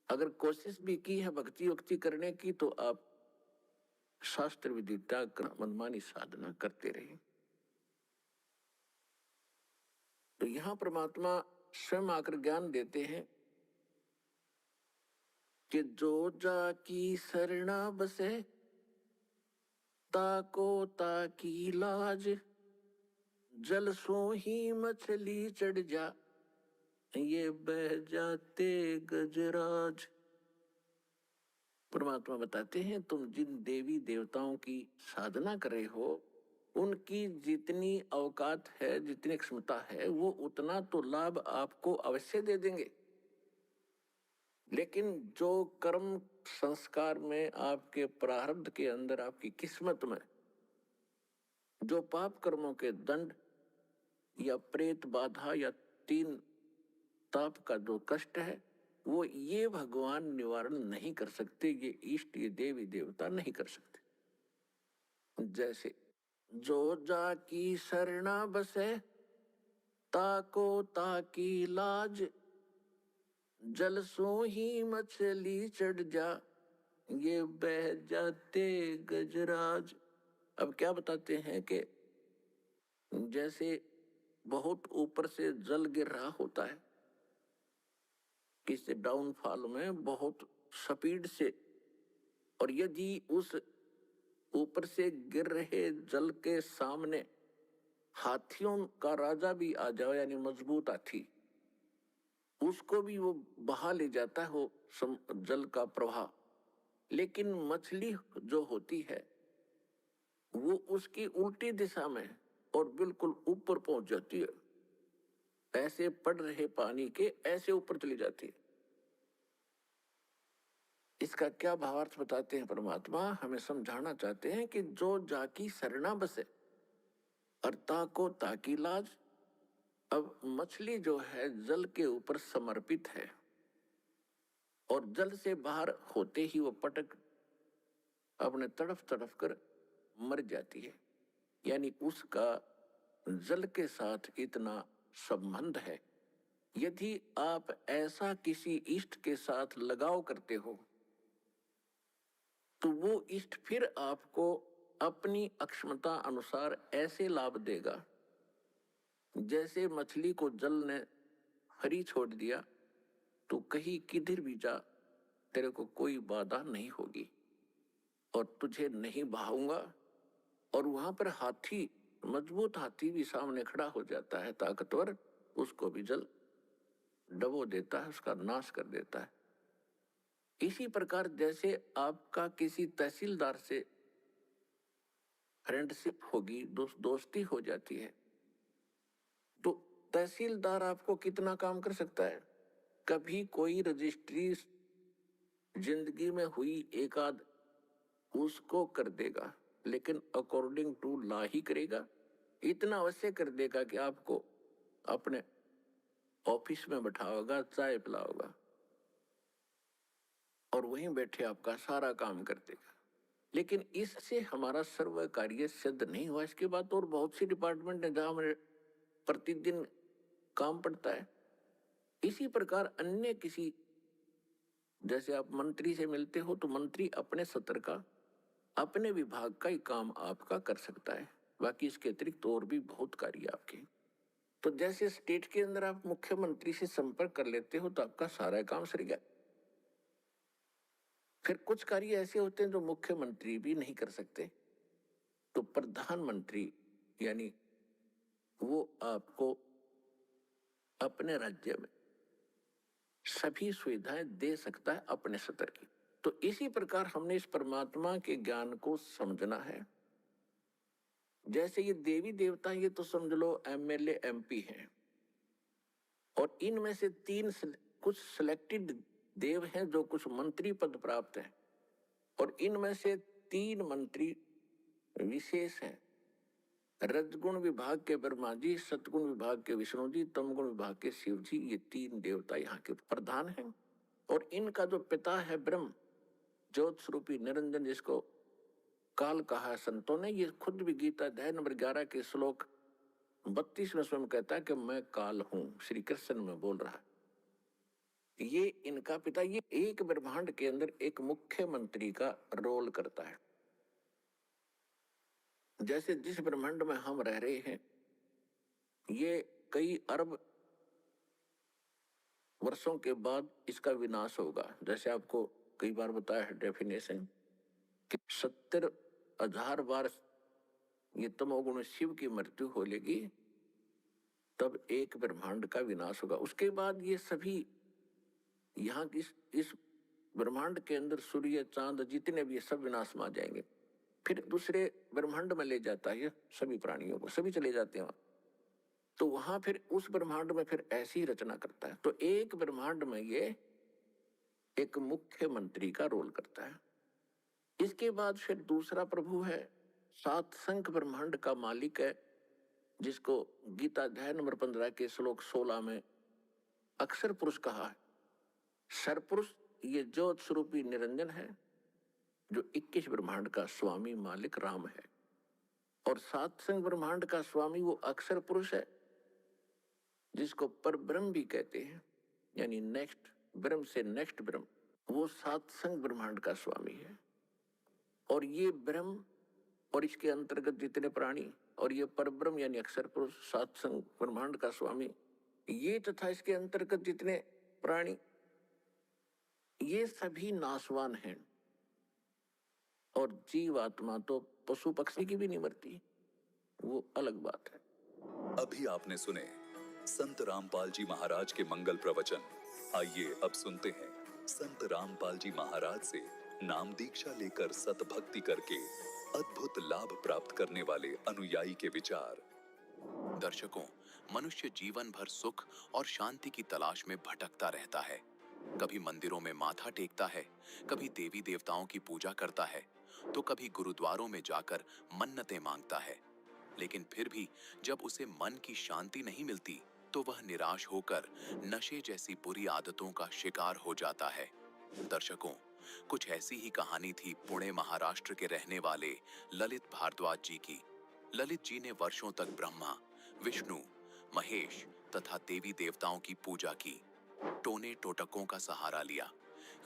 अगर कोशिश भी की है भक्ति वक्ति करने की तो आप शास्त्र विदिता मनमानी साधना करते रहे। तो यहां परमात्मा स्वयं आकर ज्ञान देते हैं कि जो जाकी शरणा बसे ताको ताकी लाज, जल सो ही मछली चढ़ जा, ये बह जाते गजराज। परमात्मा बताते हैं तुम जिन देवी देवताओं की साधना कर रहे हो, उनकी जितनी औकात है, जितनी क्षमता है, वो उतना तो लाभ आपको अवश्य दे देंगे, लेकिन जो कर्म संस्कार में आपके प्रारब्ध के अंदर, आपकी किस्मत में जो पाप कर्मों के दंड या प्रेत बाधा या 3 ताप का जो कष्ट है, वो ये भगवान निवारण नहीं कर सकते, ये इष्ट, ये देवी देवता नहीं कर सकते। जैसे जो जाकी शरणा बसे ताको ताकी लाज, जल सो ही मछली चढ़ जा, ये बह जाते गजराज। अब क्या बताते हैं कि जैसे बहुत ऊपर से जल गिर रहा होता है, किसी डाउनफॉल में बहुत स्पीड से, और यदि उस ऊपर से गिर रहे जल के सामने हाथियों का राजा भी आ जाए, यानी मजबूत हाथी, उसको भी वो बहा ले जाता है वो जल का प्रवाह, लेकिन मछली जो होती है वो उसकी उल्टी दिशा में और बिल्कुल ऊपर पहुंच जाती है, ऐसे पड़ रहे पानी के ऐसे ऊपर चली जाती है। इसका क्या भावार्थ बताते हैं परमात्मा? हमें समझाना चाहते हैं कि जो जाकी शरणा बसे और ताको ताकी लाज। अब मछली जो है जल के ऊपर समर्पित है और जल से बाहर होते ही वो पटक अपने तड़फ तड़फ कर मर जाती है, यानी उसका जल के साथ इतना संबंध है। यदि आप ऐसा किसी इष्ट के साथ लगाव करते हो तो वो इष्ट फिर आपको अपनी अक्षमता अनुसार ऐसे लाभ देगा, जैसे मछली को जल ने हरी छोड़ दिया तो कहीं किधर भी जा तेरे को कोई बाधा नहीं होगी। और तुझे नहीं बहाऊंगा। और वहां पर हाथी, मजबूत हाथी भी सामने खड़ा हो जाता है, ताकतवर, उसको भी जल डबो देता है, उसका नाश कर देता है। इसी प्रकार जैसे आपका किसी तहसीलदार से फ्रेंडशिप होगी, दोस्ती हो जाती है, तो तहसीलदार आपको कितना काम कर सकता है। कभी कोई रजिस्ट्री जिंदगी में हुई एक आध उसको कर देगा, लेकिन अकॉर्डिंग टू लॉ ही करेगा। इतना अवश्य कर देगा कि आपको अपने ऑफिस में बैठाओगा, चाय पिलाओगा और वहीं बैठे आपका सारा काम कर देगा। लेकिन इससे हमारा सर्व कार्य सिद्ध नहीं हुआ। इसके बाद और बहुत सी डिपार्टमेंट है जहां हमें प्रतिदिन काम पड़ता है। इसी प्रकार अन्य किसी, जैसे आप मंत्री से मिलते हो तो मंत्री अपने सत्र का, अपने विभाग का ही काम आपका कर सकता है, बाकी इसके अतिरिक्त और भी बहुत कार्य आपके। तो जैसे स्टेट के अंदर आप मुख्यमंत्री से संपर्क कर लेते हो तो आपका सारा काम सर गया। फिर कुछ कार्य ऐसे होते हैं जो मुख्यमंत्री भी नहीं कर सकते, तो प्रधानमंत्री यानी वो आपको अपने राज्य में सभी सुविधाएं दे सकता है अपने स्तर की। तो इसी प्रकार हमने इस परमात्मा के ज्ञान को समझना है। जैसे ये देवी देवता, ये तो समझ लो एमएलए एमपी हैं, और इनमें से कुछ सिलेक्टेड देव हैं जो कुछ मंत्री पद प्राप्त हैं, और इनमें से 3 मंत्री विशेष हैं। रजगुण विभाग के ब्रह्मा जी, सतगुण विभाग के विष्णु जी, तमगुण विभाग के शिव जी, ये 3 देवता यहाँ के प्रधान हैं। और इनका जो पिता है ब्रह्म, ज्योत स्वरूपी निरंजन, जिसको काल कहा है संतों ने, ये खुद भी गीता अध्याय नंबर 11 के श्लोक 32 में स्वयं कहता है कि मैं काल हूं, श्री कृष्ण में बोल रहा है। ये इनका पिता, ये एक ब्रह्मांड के अंदर एक मुख्यमंत्री का रोल करता है। जैसे जिस ब्रह्मांड में हम रह रहे हैं, ये कई अरब वर्षों के बाद इसका विनाश होगा। जैसे आपको कई बार बताया है डेफिनेशन कि 70,000 बार ये तमोगुण शिव की मृत्यु हो लेगी, तब एक ब्रह्मांड का विनाश होगा। उसके बाद ये सभी यहाँ की इस ब्रह्मांड के अंदर सूर्य चांद जितने भी सब विनाश में आ जाएंगे। फिर दूसरे ब्रह्मांड में ले जाता है सभी प्राणियों को, सभी चले जाते हैं वहां। तो वहां फिर उस ब्रह्मांड में फिर ऐसी रचना करता है। तो एक ब्रह्मांड में ये एक मुख्यमंत्री का रोल करता है। इसके बाद फिर दूसरा प्रभु है, 7 संख ब्रह्मांड का मालिक है, जिसको गीता अध्याय नंबर 15 के श्लोक 16 में अक्षर पुरुष कहा है। सरपुरुष ये ज्योत स्वरूपी निरंजन है, जो 21 ब्रह्मांड का स्वामी मालिक राम है। और 7 संख ब्रह्मांड का स्वामी वो अक्षर पुरुष है, जिसको पर ब्रह्म भी कहते हैं, यानी नेक्स्ट ब्रह्म से नेक्स्ट ब्रह्म, वो 7 संख ब्रह्मांड का स्वामी है। और ये ब्रह्म और इसके अंतर्गत जितने प्राणी, और ये पर ब्रह्म यानी अक्षर पुरुष 7 संख ब्रह्मांड का स्वामी, ये तथा इसके अंतर्गत जितने प्राणी, ये सभी नाशवान हैं। और जीवात्मा तो पशु पक्षी की भी नहीं मरती, वो अलग बात है। अभी आपने सुने संत रामपाल जी महाराज के मंगल प्रवचन। आइए अब सुनते हैं संत रामपाल जी महाराज से नाम दीक्षा लेकर सतभक्ति करके अद्भुत लाभ प्राप्त करने वाले अनुयायी के विचार। दर्शकों, मनुष्य जीवन भर सुख और शांति की तलाश में भटकता रहता है। कभी मंदिरों में माथा टेकता है, कभी देवी देवताओं की पूजा करता है, तो कभी गुरुद्वारों में जाकर मन्नतें मांगता है। लेकिन फिर भी जब उसे मन की शांति नहीं मिलती, तो वह निराश होकर नशे जैसी बुरी आदतों का शिकार हो जाता है। दर्शकों, कुछ ऐसी ही कहानी थी पुणे महाराष्ट्र के रहने वाले ललित भारद्वाज जी की। ललित जी ने वर्षों तक ब्रह्मा, विष्णु, महेश तथा देवी देवताओं की पूजा की, टोने टोटकों का सहारा लिया,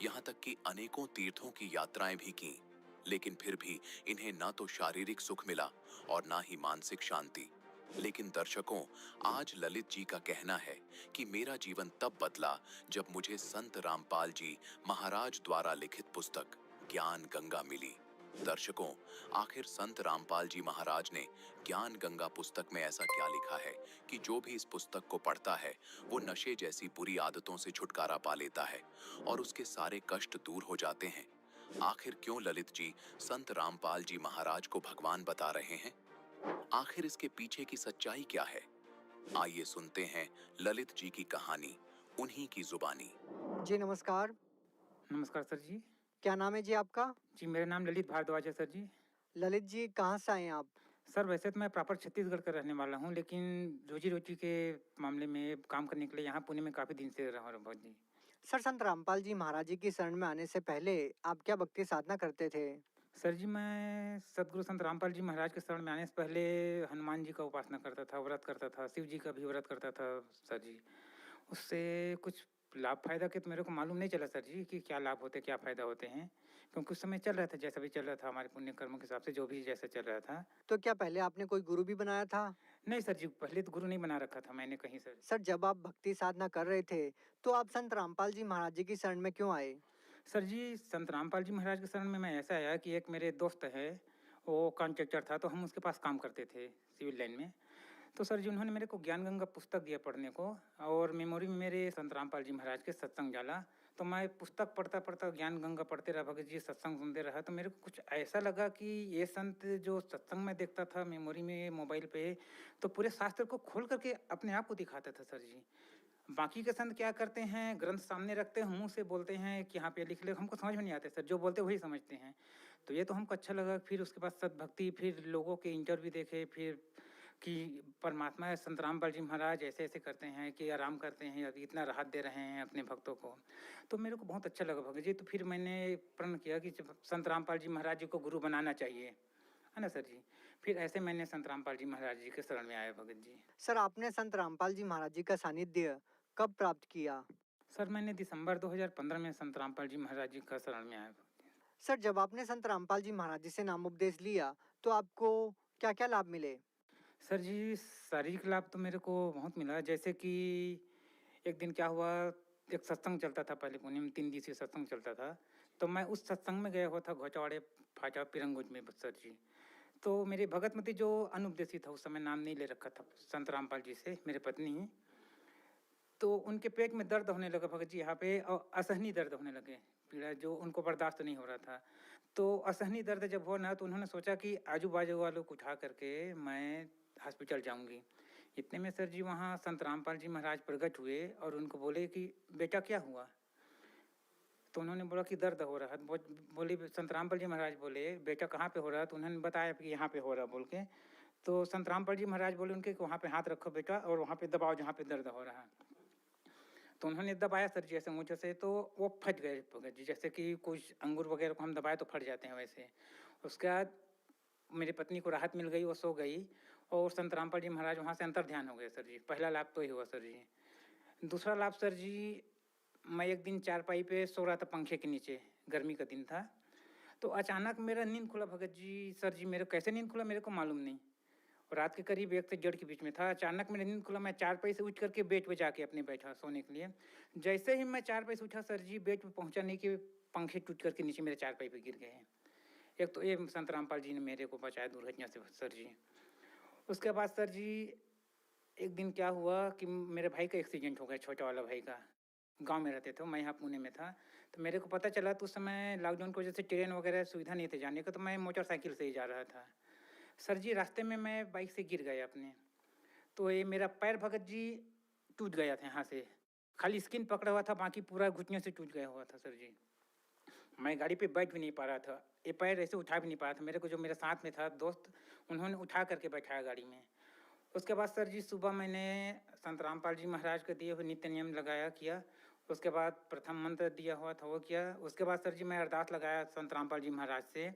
यहाँ तक कि अनेकों तीर्थों की यात्राएं भी की। लेकिन फिर भी इन्हें ना तो शारीरिक सुख मिला और ना ही मानसिक शांति। लेकिन दर्शकों, आज ललित जी का कहना है कि मेरा जीवन तब बदला जब मुझे संत रामपाल जी महाराज द्वारा लिखित पुस्तक ज्ञान गंगा मिली। दर्शकों, आखिर संत रामपाल जी महाराज ने ज्ञान गंगा पुस्तक में ऐसा क्या लिखा है कि जो भी इस पुस्तक को पढ़ता है वो नशे जैसी बुरी आदतों से छुटकारा पा लेता है और उसके सारे कष्ट दूर हो जाते हैं? आखिर क्यों ललित जी संत रामपाल जी महाराज को भगवान बता रहे हैं? आखिर इसके पीछे की सच्चाई क्या है? आइए सुनते हैं ललित जी की कहानी, उन्हीं की जुबानी। जी नमस्कार। नमस्कार सर जी। क्या नाम है जी आपका? जी, मेरा नाम ललित भारद्वाज है सर जी। ललित जी कहाँ से आए हैं आप? सर वैसे तो मैं प्रॉपर छत्तीसगढ़ का रहने वाला हूँ, लेकिन रोजी-रोटी के मामले में काम करने के लिए यहाँ पुणे में काफ़ी दिन से रहा हूँ जी। सर संत रामपाल जी महाराज जी की शरण में आने से पहले आप क्या भक्ति साधना करते थे? सर जी, मैं सद्गुरु संत रामपाल जी महाराज के शरण में आने से पहले हनुमान जी का उपासना करता था, व्रत करता था, शिव जी का भी व्रत करता था सर जी। उससे कुछ लाभ फ़ायदा के तो मेरे को मालूम नहीं चला सर जी कि क्या लाभ होते हैं, क्या फ़ायदा होते हैं। क्योंकि उस समय चल रहा था जैसा भी चल रहा था, हमारे पुण्य कर्मों के हिसाब से जो भी जैसा चल रहा था। तो क्या पहले आपने कोई गुरु भी बनाया था? नहीं सर जी, पहले तो गुरु नहीं बना रखा था मैंने कहीं सर। सर जब आप भक्ति साधना कर रहे थे तो आप संत रामपाल जी महाराज जी की शरण में क्यों आए? सर जी, संत रामपाल जी महाराज के शरण में मैं ऐसा आया कि एक मेरे दोस्त है, वो कॉन्ट्रैक्टर था, तो हम उसके पास काम करते थे सिविल लाइन में। तो सर जी उन्होंने मेरे को ज्ञान गंगा पुस्तक दिया पढ़ने को, और मेमोरी में मेरे संत रामपाल जी महाराज के सत्संग जाला। तो मैं पुस्तक पढ़ता ज्ञान गंगा पढ़ते रहा, भगत जी सत्संग सुनते रहा, तो मेरे को कुछ ऐसा लगा कि ये संत जो सत्संग में देखता था मेमोरी में मोबाइल पे, तो पूरे शास्त्र को खोल करके अपने आप को दिखाता था सर जी। बाकी के संत क्या करते हैं, ग्रंथ सामने रखते हैं, मुंह से बोलते हैं कि यहाँ पे लिख ले, हमको समझ में नहीं आते सर, जो बोलते वही समझते हैं। तो ये तो हमको अच्छा लगा। फिर उसके बाद सद्भक्ति, फिर लोगों के इंटरव्यू देखे, फिर कि परमात्मा संत रामपाल जी महाराज ऐसे ऐसे करते हैं कि आराम करते हैं, अभी इतना राहत दे रहे हैं अपने भक्तों को। तो मेरे को बहुत अच्छा लगा भगत जी। तो फिर मैंने प्रण किया कि संत रामपाल जी महाराज जी को गुरु बनाना चाहिए, है ना सर जी। फिर ऐसे मैंने संत रामपाल जी महाराज जी के शरण में आया भगत जी। सर आपने संत रामपाल जी महाराज जी का सानिध्य कब प्राप्त किया? सर मैंने दिसंबर 2015 में संत रामपाल जी महाराज जी का शरण में आया। सर जब आपने संत रामपाल जी महाराज जी से नामोपदेश लिया तो आपको क्या क्या लाभ मिले? सर जी, शारीरिक लाभ तो मेरे को बहुत मिला। जैसे कि एक दिन क्या हुआ, एक सत्संग चलता था पहले पुणे में, 3 दिवसीय सत्संग चलता था। तो मैं उस सत्संग में गया हुआ था घोचावाड़े फाटा पिरंगुज में सर जी। तो मेरे भगतमती जो अनुपदेशी था, उस समय नाम नहीं ले रखा था संत रामपाल जी से, मेरे पत्नी ही। तो उनके पेट में दर्द होने लगा भगत जी यहाँ पे, और असहनीय दर्द होने लगे, पीड़ा जो उनको बर्दाश्त नहीं हो रहा था। तो असहनीय दर्द जब हो ना, तो उन्होंने सोचा कि आजू बाजू वालों को उठा करके मैं हॉस्पिटल जाऊंगी। इतने में सर जी वहाँ संत रामपाल जी महाराज प्रकट हुए और उनको बोले कि बेटा क्या हुआ? तो उन्होंने बोला कि दर्द हो रहा है। बोले संत रामपाल जी महाराज बोले बेटा कहाँ पे हो रहा है? तो उन्होंने बताया कि यहाँ पे हो रहा बोल के। तो संत रामपाल जी महाराज बोले उनके कि वहाँ पे हाथ रखो बेटा और वहाँ पे दबाओ जहाँ पे दर्द हो रहा है। तो उन्होंने दबाया सर जी ऐसे मुझे से, तो वो फट गए भगत जी, जैसे कि कुछ अंगूर वगैरह को हम दबाए तो फट जाते हैं वैसे। उसके बाद मेरी पत्नी को राहत मिल गई, वो सो गई, और संत रामपाल जी महाराज वहाँ से अंतर ध्यान हो गए सर जी। पहला लाभ तो ही हुआ सर जी। दूसरा लाभ सर जी, मैं एक दिन चारपाई पे सो रहा था पंखे के नीचे, गर्मी का दिन था। तो अचानक मेरा नींद खुला भगत जी। सर जी मेरे कैसे नींद खुला मेरे को मालूम नहीं, और रात के करीब 1 से 1:30 के बीच में था। अचानक मेरा नींद खुला, मैं चारपाई से उठ करके बेड पे जाके अपने बैठा सोने के लिए। जैसे ही मैं चारपाई से उठा सर जी, बेड पे पहुंचा नहीं कि पंखे टूट करके नीचे मेरे चारपाई पे गिर गए हैं। एक तो ये संत रामपाल जी ने मेरे को बचाया दुर्घटना से सर जी। उसके बाद सर जी एक दिन क्या हुआ कि मेरे भाई का एक्सीडेंट हो गया, छोटा वाला भाई का। गांव में रहते थे, मैं यहाँ पुणे में था। तो मेरे को पता चला, तो उस समय लॉकडाउन की वजह से ट्रेन वगैरह सुविधा नहीं थे जाने का, तो मैं मोटरसाइकिल से ही जा रहा था सर जी। रास्ते में मैं बाइक से गिर गया अपने, तो ये मेरा पैर भगत जी टूट गया था यहाँ से, खाली स्किन पकड़ा हुआ था, बाकी पूरा घुटने से टूट गया हुआ था सर जी। मैं गाड़ी पे बैठ भी नहीं पा रहा था, ये पैर ऐसे उठा भी नहीं पा रहा था। मेरे को जो मेरे साथ में था दोस्त, उन्होंने उठा करके बैठाया गाड़ी में। उसके बाद सर जी सुबह मैंने संत रामपाल जी महाराज के दिए हुए नित्य नियम लगाया किया। उसके बाद प्रथम मंत्र दिया हुआ था वो किया। उसके बाद सर जी मैं अरदास लगाया संत रामपाल जी महाराज से,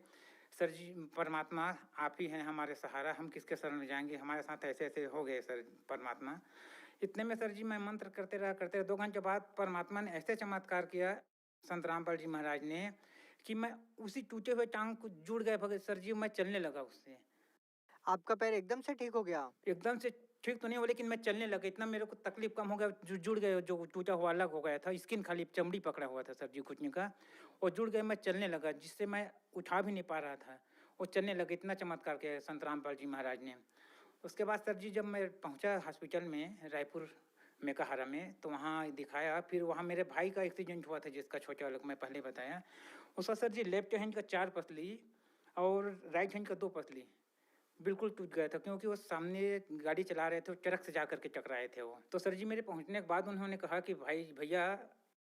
सर जी परमात्मा आप ही हैं हमारे सहारा, हम किसके शरण में जाएंगे, हमारे साथ ऐसे ऐसे हो गए सर परमात्मा। इतने में सर जी मैं मंत्र करते रहा 2 घंटे बाद परमात्मा ने ऐसे चमत्कार किया संत रामपाल जी महाराज ने, कि मैं उसी टूटे हुए टांग को जुड़ गए भगत सर जी, मैं चलने लगा उससे। आपका पैर एकदम से ठीक हो गया? एकदम से ठीक तो नहीं हुआ, लेकिन मैं चलने लगा, इतना मेरे को तकलीफ कम हो गया, जो जुड़ गए, जो टूटा हुआ अलग हो गया था, स्किन खाली चमड़ी पकड़ा हुआ था सर जी घुटने का, और जुड़ गए, मैं चलने लगा, जिससे मैं उठा भी नहीं पा रहा था, वो चलने लगे। इतना चमत्कार किया संत रामपाल जी महाराज ने। उसके बाद सर जी जब मैं पहुंचा हॉस्पिटल में रायपुर मेकाहारा में, तो वहाँ दिखाया, फिर वहाँ मेरे भाई का एक्सीडेंट हुआ था जिसका छोटा वाला मैं पहले बताया, उसका सर जी लेफ्ट हैंड का 4 पसली और राइट हैंड का 2 पसली बिल्कुल टूट गया था, क्योंकि वो सामने गाड़ी चला रहे थे, ट्रक से जा करके टकराए थे वो। तो सर जी मेरे पहुंचने के बाद उन्होंने कहा कि भाई भैया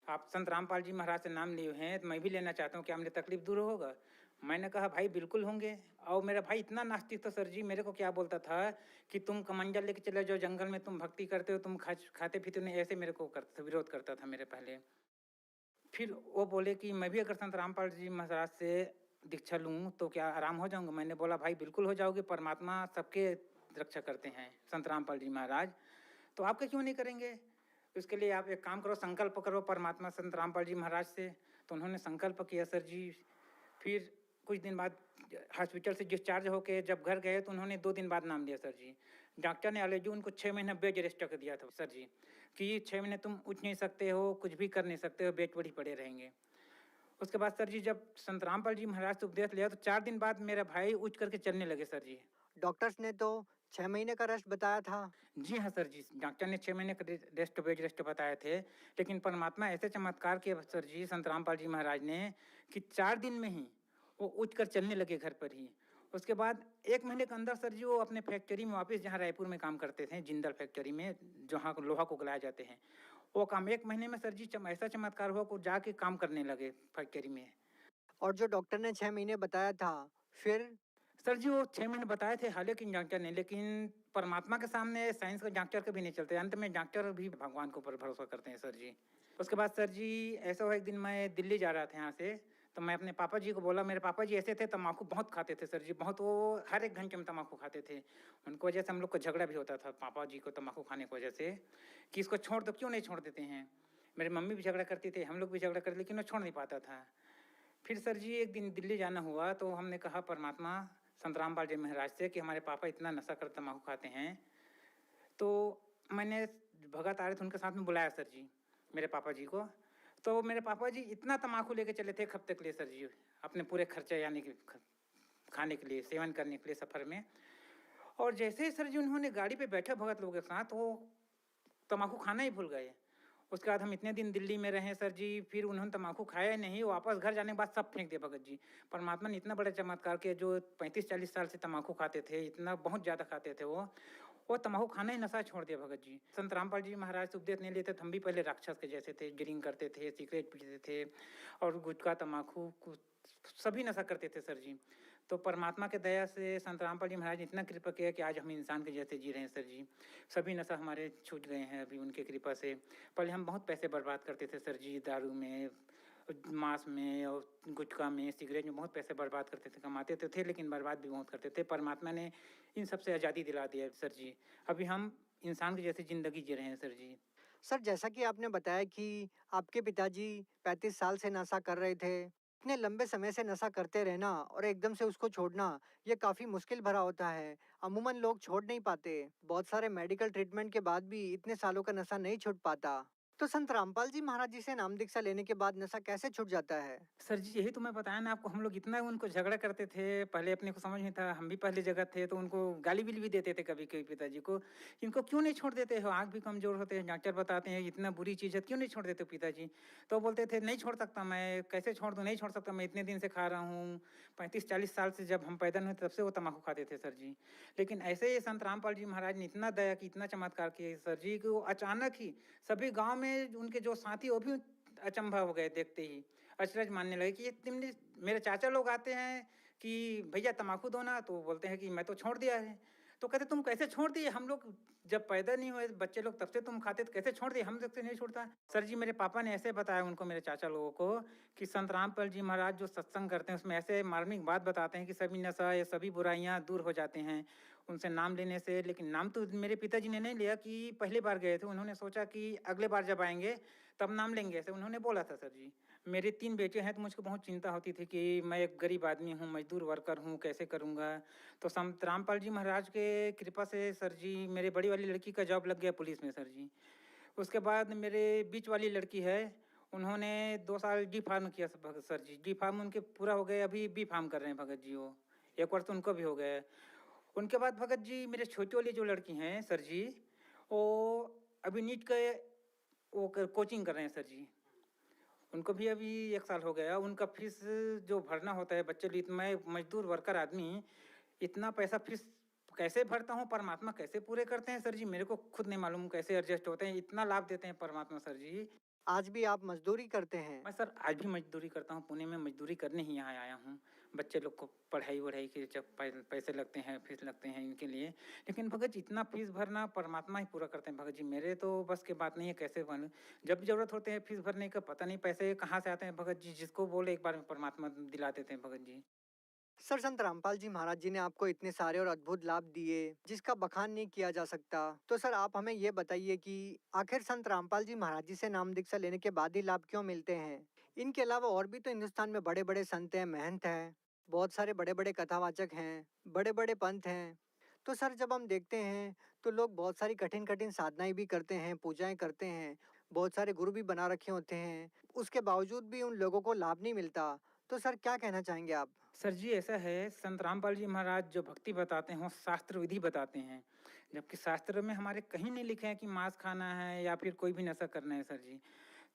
आप संत रामपाल जी महाराज से नाम लिए हैं, तो मैं भी लेना चाहता हूँ, क्या हमने तकलीफ दूर होगा? मैंने कहा भाई बिल्कुल होंगे। और मेरा भाई इतना नास्तिक था सर जी, मेरे को क्या बोलता था कि तुम कमंडल लेके चले जाओ जंगल में, तुम भक्ति करते हो, तुम खाते पीते नहीं, ऐसे मेरे को करता था, विरोध करता था मेरे पहले। फिर वो बोले कि मैं भी अगर संत रामपाल जी महाराज से दीक्षा लूँ तो क्या आराम हो जाऊंगा? मैंने बोला भाई बिल्कुल हो जाओगे, परमात्मा सबके रक्षा करते हैं संत रामपाल जी महाराज, तो आपके क्यों नहीं करेंगे? उसके लिए आप एक काम करो, संकल्प करो परमात्मा संत रामपाल जी महाराज से। तो उन्होंने संकल्प किया सर जी। फिर कुछ दिन बाद हॉस्पिटल से डिस्चार्ज होके जब घर गए तो उन्होंने 2 दिन बाद नाम लिया सर जी। डॉक्टर ने अलर्जी उनको 6 महीना बेड रेस्ट कर दिया था सर जी, कि 6 महीने तुम उठ नहीं सकते हो, कुछ भी कर नहीं सकते हो, बेड पर ही पड़े रहेंगे। उसके बाद सर जी जब संत रामपाल जी महाराज से उपदेश लिया तो 4 दिन बाद मेरा भाई उठ करके चलने लगे सर जी। डॉक्टर्स ने तो 6 महीने का रेस्ट बताया था। जी हाँ सर जी, डॉक्टर ने 6 महीने का रेस्ट बेड रेस्ट बताए थे, लेकिन परमात्मा ऐसे चमत्कार किए सर जी संत रामपाल जी महाराज ने कि 4 दिन में ही वो उठकर चलने लगे घर पर ही। उसके बाद 1 महीने के अंदर सर जी वो अपने फैक्ट्री में वापस, जहाँ रायपुर में काम करते थे जिंदल फैक्ट्री में, जहाँ लोहा को गलाया जाते हैं, वो काम 1 महीने में सर जी ऐसा चमत्कार हुआ को जाके काम करने लगे फैक्ट्री में। और जो डॉक्टर ने 6 महीने बताया था, फिर सर जी वो 6 महीने बताए थे हालांकि डॉक्टर ने, लेकिन परमात्मा के सामने साइंस का डॉक्टर कभी नहीं चलते, अंत में डॉक्टर भी भगवान के ऊपर भरोसा करते हैं सर जी। उसके बाद सर जी ऐसा हुआ, एक दिन मैं दिल्ली जा रहा था यहाँ से, तो मैं अपने पापा जी को बोला, मेरे पापा जी ऐसे थे तम्बाकू बहुत खाते थे सर जी, बहुत, वो हर 1 घंटे में तम्बाकू खाते थे। उनको वजह से हम लोग को झगड़ा भी होता था पापा जी को तम्बाकू खाने की वजह से, कि इसको छोड़ दो, क्यों नहीं छोड़ देते हैं। मेरी मम्मी भी झगड़ा करती थी, हम लोग भी झगड़ा करते, लेकिन वो छोड़ नहीं पाता था। फिर सर जी एक दिन दिल्ली जाना हुआ तो हमने कहा परमात्मा संत रामपाल जी महाराज से कि हमारे पापा इतना नशा कर तम्बाकू खाते हैं, तो मैंने भगत आ रहे थे उनके साथ में बुलाया सर जी मेरे पापा जी को। तो मेरे पापा जी इतना तम्बाकू लेके चले थे 1 हफ्ते के लिए सर जी, अपने पूरे खर्चे यानी कि खाने के लिए, सेवन करने के लिए सफ़र में। और जैसे ही सर जी उन्होंने गाड़ी पे बैठे भगत लोगों के साथ, वो तम्बाकू खाना ही भूल गए। उसके बाद हम इतने दिन दिल्ली में रहे सर जी, फिर उन्होंने तम्बाकू खाया ही नहीं, वापस घर जाने के बाद सब फेंक दिया भगत जी। परमात्मा ने इतना बड़ा चमत्कार किया, जो 35-40 साल से तम्बाकू खाते थे, इतना बहुत ज़्यादा खाते थे वो तम्बाकू खाना ही नशा छोड़ दिया भगत जी। संत रामपाल जी महाराज से उपदेश नहीं लेते थे, हम भी पहले राक्षस के जैसे थे, ड्रिंक करते थे, सिगरेट पीते थे और गुटखा तम्बाकू सभी नशा करते थे सर जी। तो परमात्मा के दया से संत रामपाल जी महाराज ने इतना कृपा किया कि आज हम इंसान के जैसे जी रहे हैं सर जी। सभी नशा हमारे छूट गए हैं अभी उनके कृपा से। पहले हम बहुत पैसे बर्बाद करते थे सर जी, दारू में, मांस में और गुटखा में, सिगरेट में बहुत पैसे बर्बाद करते थे, कमाते तो थे लेकिन बर्बाद भी बहुत करते थे। परमात्मा ने इन सब से आज़ादी दिला दिया सर जी, अभी हम इंसान की जैसी ज़िंदगी जी रहे हैं सर जी। सर जैसा कि आपने बताया कि आपके पिताजी 35 साल से नशा कर रहे थे, इतने लंबे समय से नशा करते रहना और एकदम से उसको छोड़ना, ये काफ़ी मुश्किल भरा होता है। अमूमन लोग छोड़ नहीं पाते। बहुत सारे मेडिकल ट्रीटमेंट के बाद भी इतने सालों का नशा नहीं छूट पाता। तो संत रामपाल जी महाराज जी से नाम दीक्षा लेने के बाद नशा कैसे छूट जाता है? सर जी यही तो मैं बताया ना आपको, हम लोग इतना उनको झगड़ा करते थे, पहले अपने को समझ नहीं था, हम भी पहले जगह थे तो उनको गाली भी देते थे कभी कभी पिताजी को, इनको क्यों नहीं छोड़ देते हो, आँख भी कमजोर होते हैं, डॉक्टर बताते हैं इतना बुरी चीज़ है, क्यों नहीं छोड़ देते हो पिताजी? तो बोलते थे नहीं छोड़ सकता मैं, कैसे छोड़ दूँ, नहीं छोड़ सकता मैं, इतने दिन से खा रहा हूँ, 35-40 साल से जब हम पैदा हुए तब से वो तम्बाकू खाते थे सर जी। लेकिन ऐसे ही संत रामपाल जी महाराज ने इतना दया की, इतना चमत्कार किए सर जी, कि वो अचानक ही सभी गाँव में उनके जो साथी वो भी अचंभा हो गए देखते ही, अचरज मानने लगे कि ये तुमने, मेरे चाचा लोग आते हैं कि भैया तम्बाकू दो ना, तो बोलते हैं कि मैं तो छोड़ दिया है। तो कहते तुम कैसे छोड़ दिए, हम लोग जब पैदा नहीं हुए बच्चे लोग तब से तुम खाते, तो कैसे छोड़ दिए, हम लोग से नहीं छोड़ता। सर जी मेरे पापा ने ऐसे बताया उनको, मेरे चाचा लोगों को, कि संत रामपाल जी महाराज जो सत्संग करते हैं उसमें ऐसे मार्मिक बात बताते हैं कि सभी नशा या सभी बुराइयां दूर हो जाते हैं। उनसे नाम लेने से, लेकिन नाम तो मेरे पिताजी ने नहीं लिया कि पहली बार गए थे, उन्होंने सोचा कि अगले बार जब आएँगे तब नाम लेंगे, ऐसे उन्होंने बोला था सर जी। मेरे 3 बेटे हैं, तो मुझको बहुत चिंता होती थी कि मैं एक गरीब आदमी हूँ, मज़दूर वर्कर हूँ, कैसे करूँगा? तो संत रामपाल जी महाराज के कृपा से सर जी, मेरे बड़ी वाली लड़की का जॉब लग गया पुलिस में सर जी। उसके बाद मेरे बीच वाली लड़की है, उन्होंने 2 साल डी फार्म किया भगत सर जी। डी फार्म उनके पूरा हो गए, अभी बी फार्म कर रहे हैं भगत जी वो। 1 वर्ष तो उनको भी हो गया है। उनके बाद भगत जी मेरे छोटी वाली जो लड़की हैं सर जी, वो अभी नीट के वो कोचिंग कर रहे हैं सर जी। उनको भी अभी 1 साल हो गया। उनका फीस जो भरना होता है बच्चे लिए, मैं मजदूर वर्कर आदमी, इतना पैसा फीस कैसे भरता हूँ, परमात्मा कैसे पूरे करते हैं सर जी, मेरे को खुद नहीं मालूम कैसे एडजस्ट होते हैं, इतना लाभ देते हैं परमात्मा सर जी। आज भी आप मजदूरी करते हैं? मैं सर आज भी मजदूरी करता हूँ, पुणे में मजदूरी करने ही यहाँ आया हूँ। बच्चे लोग को पढ़ाई-वढ़ाई के जब पैसे लगते हैं, फीस लगते हैं इनके लिए। लेकिन भगत जी इतना फीस भरना परमात्मा ही पूरा करते हैं भगत जी, मेरे तो बस की बात नहीं है कैसे भरूँ। जब ज़रूरत होते हैं फीस भरने का, पता नहीं पैसे कहाँ से आते हैं भगत जी, जिसको बोले एक बार में परमात्मा दिला देते हैं भगत जी। सर, संत रामपाल जी महाराज जी ने आपको इतने सारे और अद्भुत लाभ दिए जिसका बखान नहीं किया जा सकता। तो सर आप हमें ये बताइए कि आखिर संत रामपाल जी महाराज जी से नाम दीक्षा लेने के बाद ही लाभ क्यों मिलते हैं? इनके अलावा और भी तो हिंदुस्तान में बड़े बड़े संत हैं, महंत हैं, बहुत सारे बड़े बड़े कथावाचक हैं, बड़े बड़े पंथ हैं। तो सर जब हम देखते हैं तो लोग बहुत सारी कठिन कठिन साधनाएं भी करते हैं, पूजाएं करते हैं, बहुत सारे गुरु भी बना रखे होते हैं, उसके बावजूद भी उन लोगों को लाभ नहीं मिलता। तो सर क्या कहना चाहेंगे आप? सर जी ऐसा है, संत रामपाल जी महाराज जो भक्ति बताते हैं वो शास्त्र विधि बताते हैं, जबकि शास्त्र में हमारे कहीं नहीं लिखे है कि मांस खाना है या फिर कोई भी नशा करना है सर जी।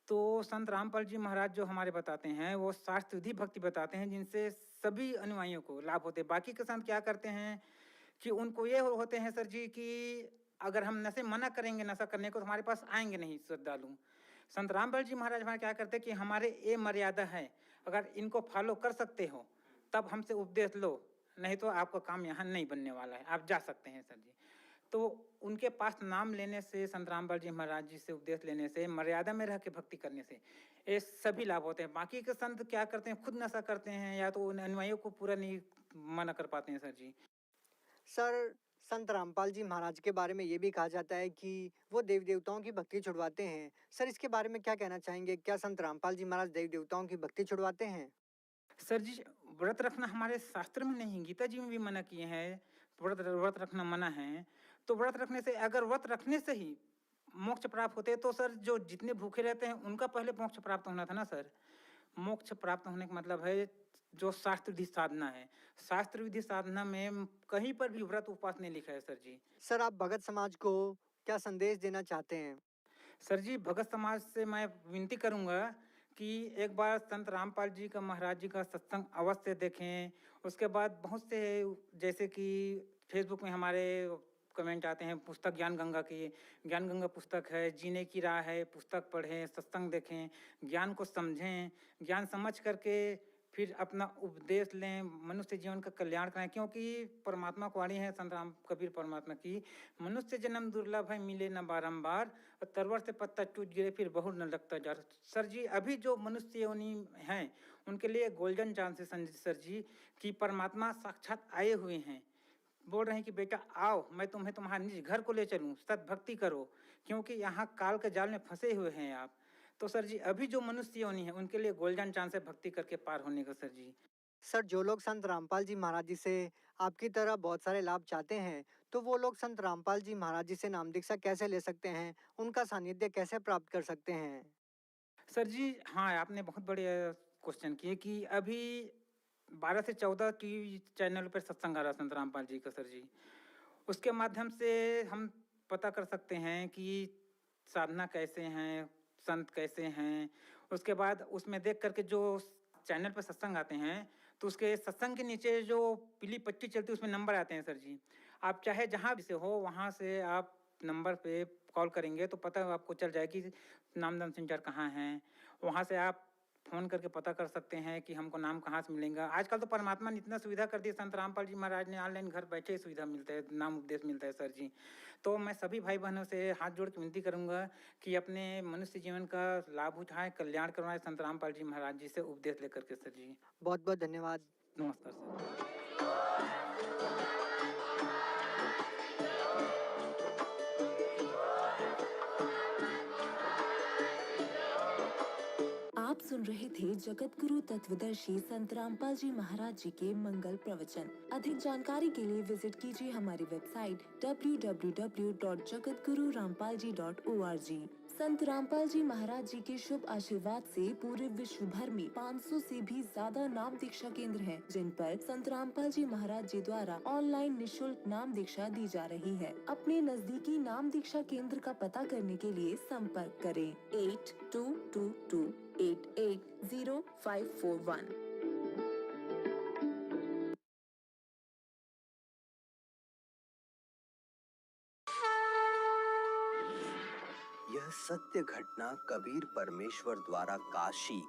तो संत रामपाल जी महाराज जो हमारे बताते हैं वो शास्त्र विधि भक्ति बताते हैं, जिनसे सभी अनुयायियों को लाभ होते हैं। बाकी के संत क्या करते हैं कि उनको ये होते हैं सर जी कि अगर हम नशे मना करेंगे नशा करने को तो हमारे पास आएंगे नहीं श्रद्धालु। संत रामपाल जी महाराज हमारे क्या करते हैं कि हमारे ये मर्यादा है, अगर इनको फॉलो कर सकते हो तब हमसे उपदेश लो, नहीं तो आपका काम यहाँ नहीं बनने वाला है, आप जा सकते हैं सर जी। तो उनके पास नाम लेने से, संत रामपाल जी महाराज जी से उपदेश लेने से, मर्यादा में रह के भक्ति करने से ये सभी लाभ होते हैं। बाकी के संत क्या करते हैं, खुद नशा करते हैं या तो उन अनुयायियों को पूरा नहीं मना कर पाते हैं सर जी। सर, संत रामपाल जी महाराज के बारे में ये भी कहा जाता है कि वो देव देवताओं की भक्ति छुड़वाते हैं। सर इसके बारे में क्या कहना चाहेंगे? क्या संत रामपाल जी महाराज देव देवताओं की भक्ति छुड़वाते हैं? सर जी, व्रत रखना हमारे शास्त्र में नहीं, गीता जी में भी मना किए हैं, व्रत व्रत रखना मना है। तो व्रत रखने से, अगर व्रत रखने से ही मोक्ष प्राप्त होते तो सर जो जितने भूखे रहते हैं उनका पहले मोक्ष प्राप्त होना था ना सर। मोक्ष प्राप्त होने का मतलब है जो शास्त्र विधि साधना है। शास्त्र विधि साधना में कहीं पर भी व्रत उपवास नहीं लिखा है सर जी। सर आप भगत समाज को क्या संदेश देना चाहते हैं? सर जी, भगत समाज से मैं विनती करूँगा कि एक बार संत रामपाल जी का, महाराज जी का सत्संग अवश्य देखें। उसके बाद बहुत से, जैसे कि फेसबुक में हमारे कमेंट आते हैं, पुस्तक ज्ञान गंगा की, ज्ञान गंगा पुस्तक है, जीने की राह है, पुस्तक पढ़ें, सत्संग देखें, ज्ञान को समझें, ज्ञान समझ करके फिर अपना उपदेश लें, मनुष्य जीवन का कल्याण करें। क्योंकि परमात्मा की वाणी है संत राम कबीर परमात्मा की, मनुष्य जन्म दुर्लभ है मिले न बारंबार, और तरवर से पत्ता टूट गिरे फिर बहु न लगता जार। सर जी अभी जो मनुष्य योनि हैं उनके लिए गोल्डन चांस है सर जी, कि परमात्मा साक्षात आए हुए हैं, बोल रहे हैं कि बेटा आओ, मैं तुम्हें तुम्हारे निज घर को ले चलूं, सत भक्ति करो, क्योंकि यहाँ काल के जाल में फंसे हुए हैं आप। तो सर जी अभी जो मनुष्य योनि है उनके लिए गोल्डन चांस है भक्ति करके पार होने का सर जी। सर जो लोग संत रामपाल जी महाराज जी से आपकी तरह बहुत सारे लाभ चाहते हैं, तो वो लोग संत रामपाल जी महाराज जी से नाम दीक्षा कैसे ले सकते हैं? उनका सानिध्य कैसे प्राप्त कर सकते हैं? सर जी हाँ, आपने बहुत बढ़िया क्वेश्चन किए कि अभी 12 से 14 टीवी चैनल पर सत्संग आ रहा है संत रामपाल जी का सर जी। उसके माध्यम से हम पता कर सकते हैं कि साधना कैसे हैं, संत कैसे हैं। उसके बाद उसमें देख कर के जो चैनल पर सत्संग आते हैं, तो उसके सत्संग के नीचे जो पीली पट्टी चलती है उसमें नंबर आते हैं सर जी। आप चाहे जहाँ भी से हो वहाँ से आप नंबर पे कॉल करेंगे तो पता आपको चल जाएगी नामदान सेंटर कहाँ हैं। वहाँ से आप फ़ोन करके पता कर सकते हैं कि हमको नाम कहाँ से मिलेगा। आजकल तो परमात्मा ने इतना सुविधा कर दी, संत रामपाल जी महाराज ने ऑनलाइन घर बैठे ही सुविधा मिलता है, नाम उपदेश मिलता है सर जी। तो मैं सभी भाई बहनों से हाथ जोड़ के विनती करूँगा कि अपने मनुष्य जीवन का लाभ उठाएं, कल्याण करवाएं संत रामपाल जी महाराज जी से उपदेश लेकर के सर जी। बहुत बहुत धन्यवाद। नमस्कार सर। सुन रहे थे जगत गुरु तत्वदर्शी संत रामपाल जी महाराज जी के मंगल प्रवचन। अधिक जानकारी के लिए विजिट कीजिए हमारी वेबसाइट www.jagatgururampalji.org। संत रामपाल जी महाराज जी के शुभ आशीर्वाद से पूरे विश्व भर में 500 से भी ज्यादा नाम दीक्षा केंद्र हैं, जिन पर संत रामपाल जी महाराज जी द्वारा ऑनलाइन निशुल्क नाम दीक्षा दी जा रही है। अपने नजदीकी नाम दीक्षा केंद्र का पता करने के लिए संपर्क करें 8222880541। यह सत्य घटना कबीर परमेश्वर द्वारा काशी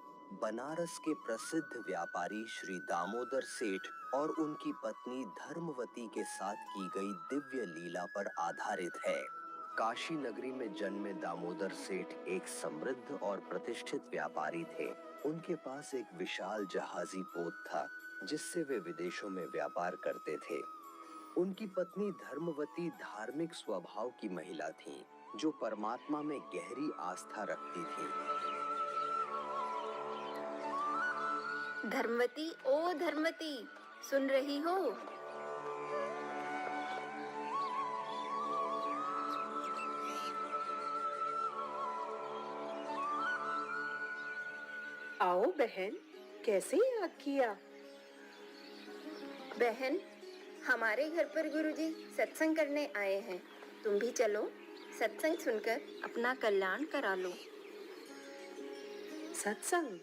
बनारस के प्रसिद्ध व्यापारी श्री दामोदर सेठ और उनकी पत्नी धर्मवती के साथ की गई दिव्य लीला पर आधारित है। काशी नगरी में जन्मे दामोदर सेठ एक समृद्ध और प्रतिष्ठित व्यापारी थे। उनके पास एक विशाल जहाजी पोत था, जिससे वे विदेशों में व्यापार करते थे। उनकी पत्नी धर्मवती धार्मिक स्वभाव की महिला थीं, जो परमात्मा में गहरी आस्था रखती थी। धर्मवती, ओ धर्मवती, सुन रही हो? आओ बहन, कैसे याद किया? बहन, हमारे घर पर गुरुजी सत्संग करने आए हैं। तुम भी चलो, सत्संग सुनकर अपना कल्याण करा लो। सत्संग?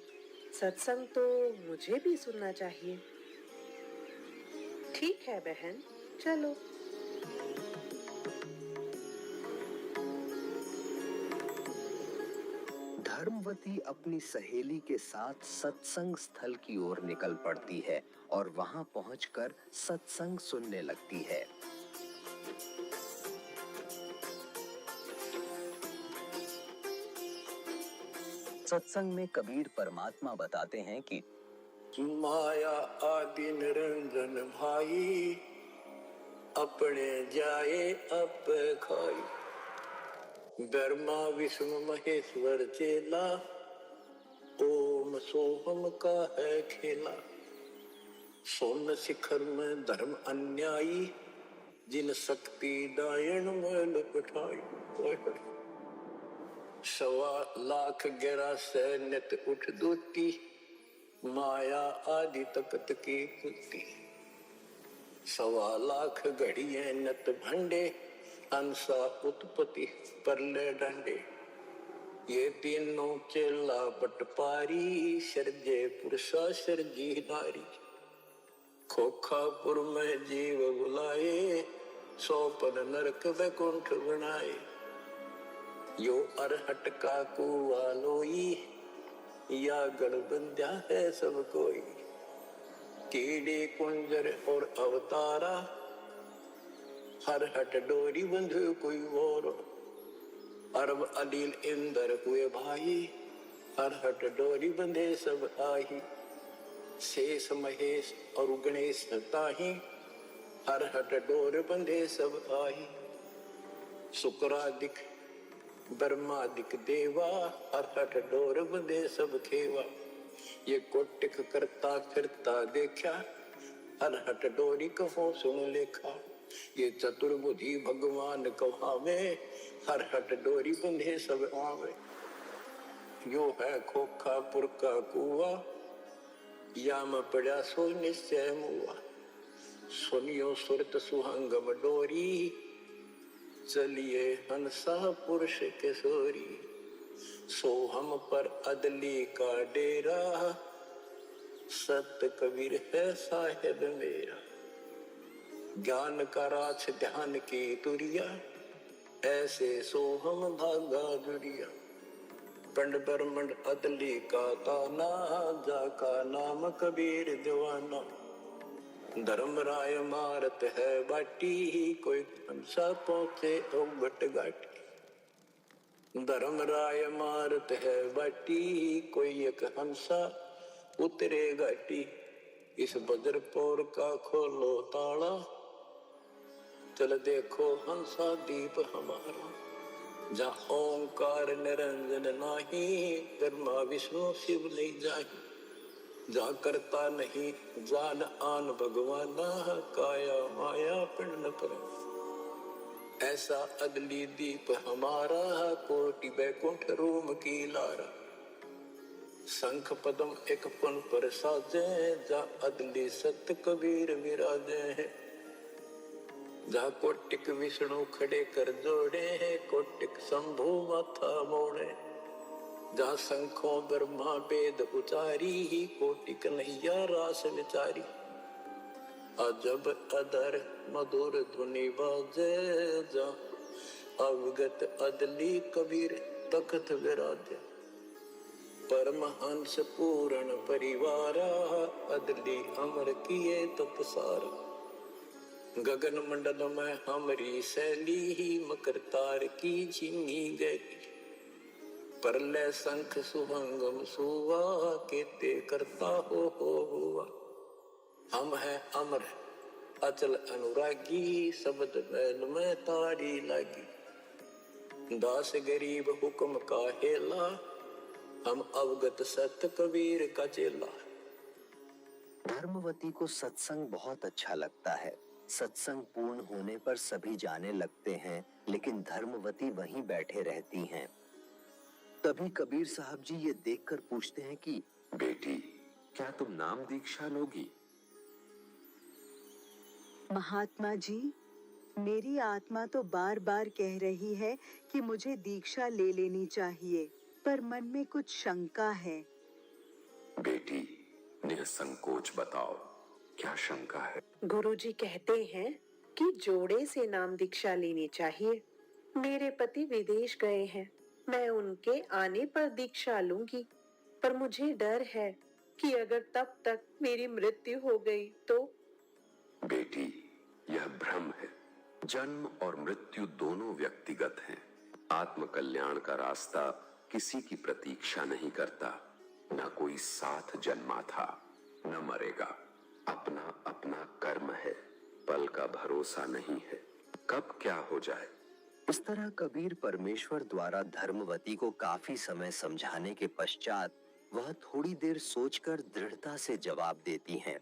सत्संग तो मुझे भी सुनना चाहिए। ठीक है बहन, चलो। धर्मवती अपनी सहेली के साथ सत्संग स्थल की ओर निकल पड़ती है और वहां पहुंचकर सत्संग सुनने लगती है। सत्संग में कबीर परमात्मा बताते हैं कि माया आदि निरंजन भाई, अपने जाए अप खाई। ब्रह्मा विष्णु महेश्वर चेला, ओम सोहम का है खेला। सोन शिखर में धर्म अन्यायी, जिन शक्ति दायन में लपटाई। 1.25 लाख गिरा से नित उठ दूती, माया आदि तकत की कुत्ती। 1.25 लाख घड़िए नत भंडे, अंसा उत्पत्ति परले डंडे। ये तीनों चेला पटपारी, सर्जे पुरुषा सर्जी नारी। खोखापुर में जीव बुलाए, 100 नरक वैकुंठ बनाए। यो अरहट का कुआ लोई, या गणबंध्या है सब कोई। कीड़े कुंजर और अवतारा, हर हट डोरी बंधु कोई और। अरब अनिल इंद्र हुए भाई, हर हट डोरी बंधे सब आही। शेष महेश और गणेश ताही, हर हट डोर बंधे सब आही। शुक्रादिक ब्रह्मादिक देवा, हर हट डोर बंधे सब खेवा। ये कोटिक करता फिरता देखा, हर हट डोरी कहो सुन लेखा। ये चतुर्बुद्धि भगवान कहावे, हर हट डोरी बंधे सब आवे। यो है खोखापुर का कुआ, याम पड़ा सो निश्चय मुआ। सुनियो सुरत सुहंगम डोरी, चलिए हंसा पुरुष किशोरी। सोहम पर अदली का डेरा, सत्य कबीर है साहिब मेरा। ज्ञान का राज ध्यान की तुरिया, ऐसे सोहम भागा जुड़िया। पंड ब्रह्मंड अदली का ताना, जाका नाम कबीर दीवाना। धर्मराय मारत है बाटी, कोई हंसा पहुंचे ओगट घाटी। धर्मराय मारत है बाटी, कोई एक हंसा उतरे घाटी। इस बज्रपुर का खोलो ताला, चल देखो हंसा दीप हमारा। जहाँ ओंकार निरंजन नाही, ब्रह्मा विष्णु शिव नहीं जाहि। जा करता नहीं जान आन भगवाना, काया माया पिंड न पर। ऐसा अदली दीप हमारा, कोटि बैकुंठ रूम की लारा। शंख पदम एक पुन पर साजे, जा अदली सत्य कबीर विराजे हैं। जा कोटिक विष्णु खड़े कर जोड़े हैं, कोटिक शंभु माथा मोड़े। जा शंखों ब्रह्मा वेद उचारी, ही कोटि कन्हैया रास विचारी। अजब अदर मधुर धुनि बाजे, जा अवगत अदली कबीर तख्त विराजे। परमहंस पूर्ण परिवारा, अदली अमर किए तपसारा। गगन मंडल में हमरी शैली, ही मकर तार की झिमी गई। परलय शंख सुभंगम सुवा, केते करता हो हुआ। हम हैं अमर अचल अनुरागी, शब्द बैल में तारी लागी। दास गरीब हुक्म का हेला, हम अवगत सत्य कबीर का चेला। धर्मवती को सत्संग बहुत अच्छा लगता है। सत्संग पूर्ण होने पर सभी जाने लगते हैं, लेकिन धर्मवती वहीं बैठे रहती हैं। तभी कबीर साहब जी ये देखकर पूछते हैं कि बेटी, क्या तुम नाम दीक्षा लोगी? महात्मा जी, मेरी आत्मा तो बार बार कह रही है कि मुझे दीक्षा ले लेनी चाहिए, पर मन में कुछ शंका है। बेटी, निसंकोच बताओ, क्या शंका है? गुरुजी कहते हैं कि जोड़े से नाम दीक्षा लेनी चाहिए। मेरे पति विदेश गए हैं, मैं उनके आने पर दीक्षा लूंगी, पर मुझे डर है कि अगर तब तक मेरी मृत्यु हो गई तो। बेटी, यह भ्रम है। जन्म और मृत्यु दोनों व्यक्तिगत हैं। आत्म कल्याण का रास्ता किसी की प्रतीक्षा नहीं करता। न कोई साथ जन्मा था, न मरेगा। अपना अपना कर्म है, पल का भरोसा नहीं है, कब क्या हो जाए। इस तरह कबीर परमेश्वर द्वारा धर्मवती को काफी समय समझाने के पश्चात वह थोड़ी देर सोचकर दृढ़ता से जवाब देती हैं।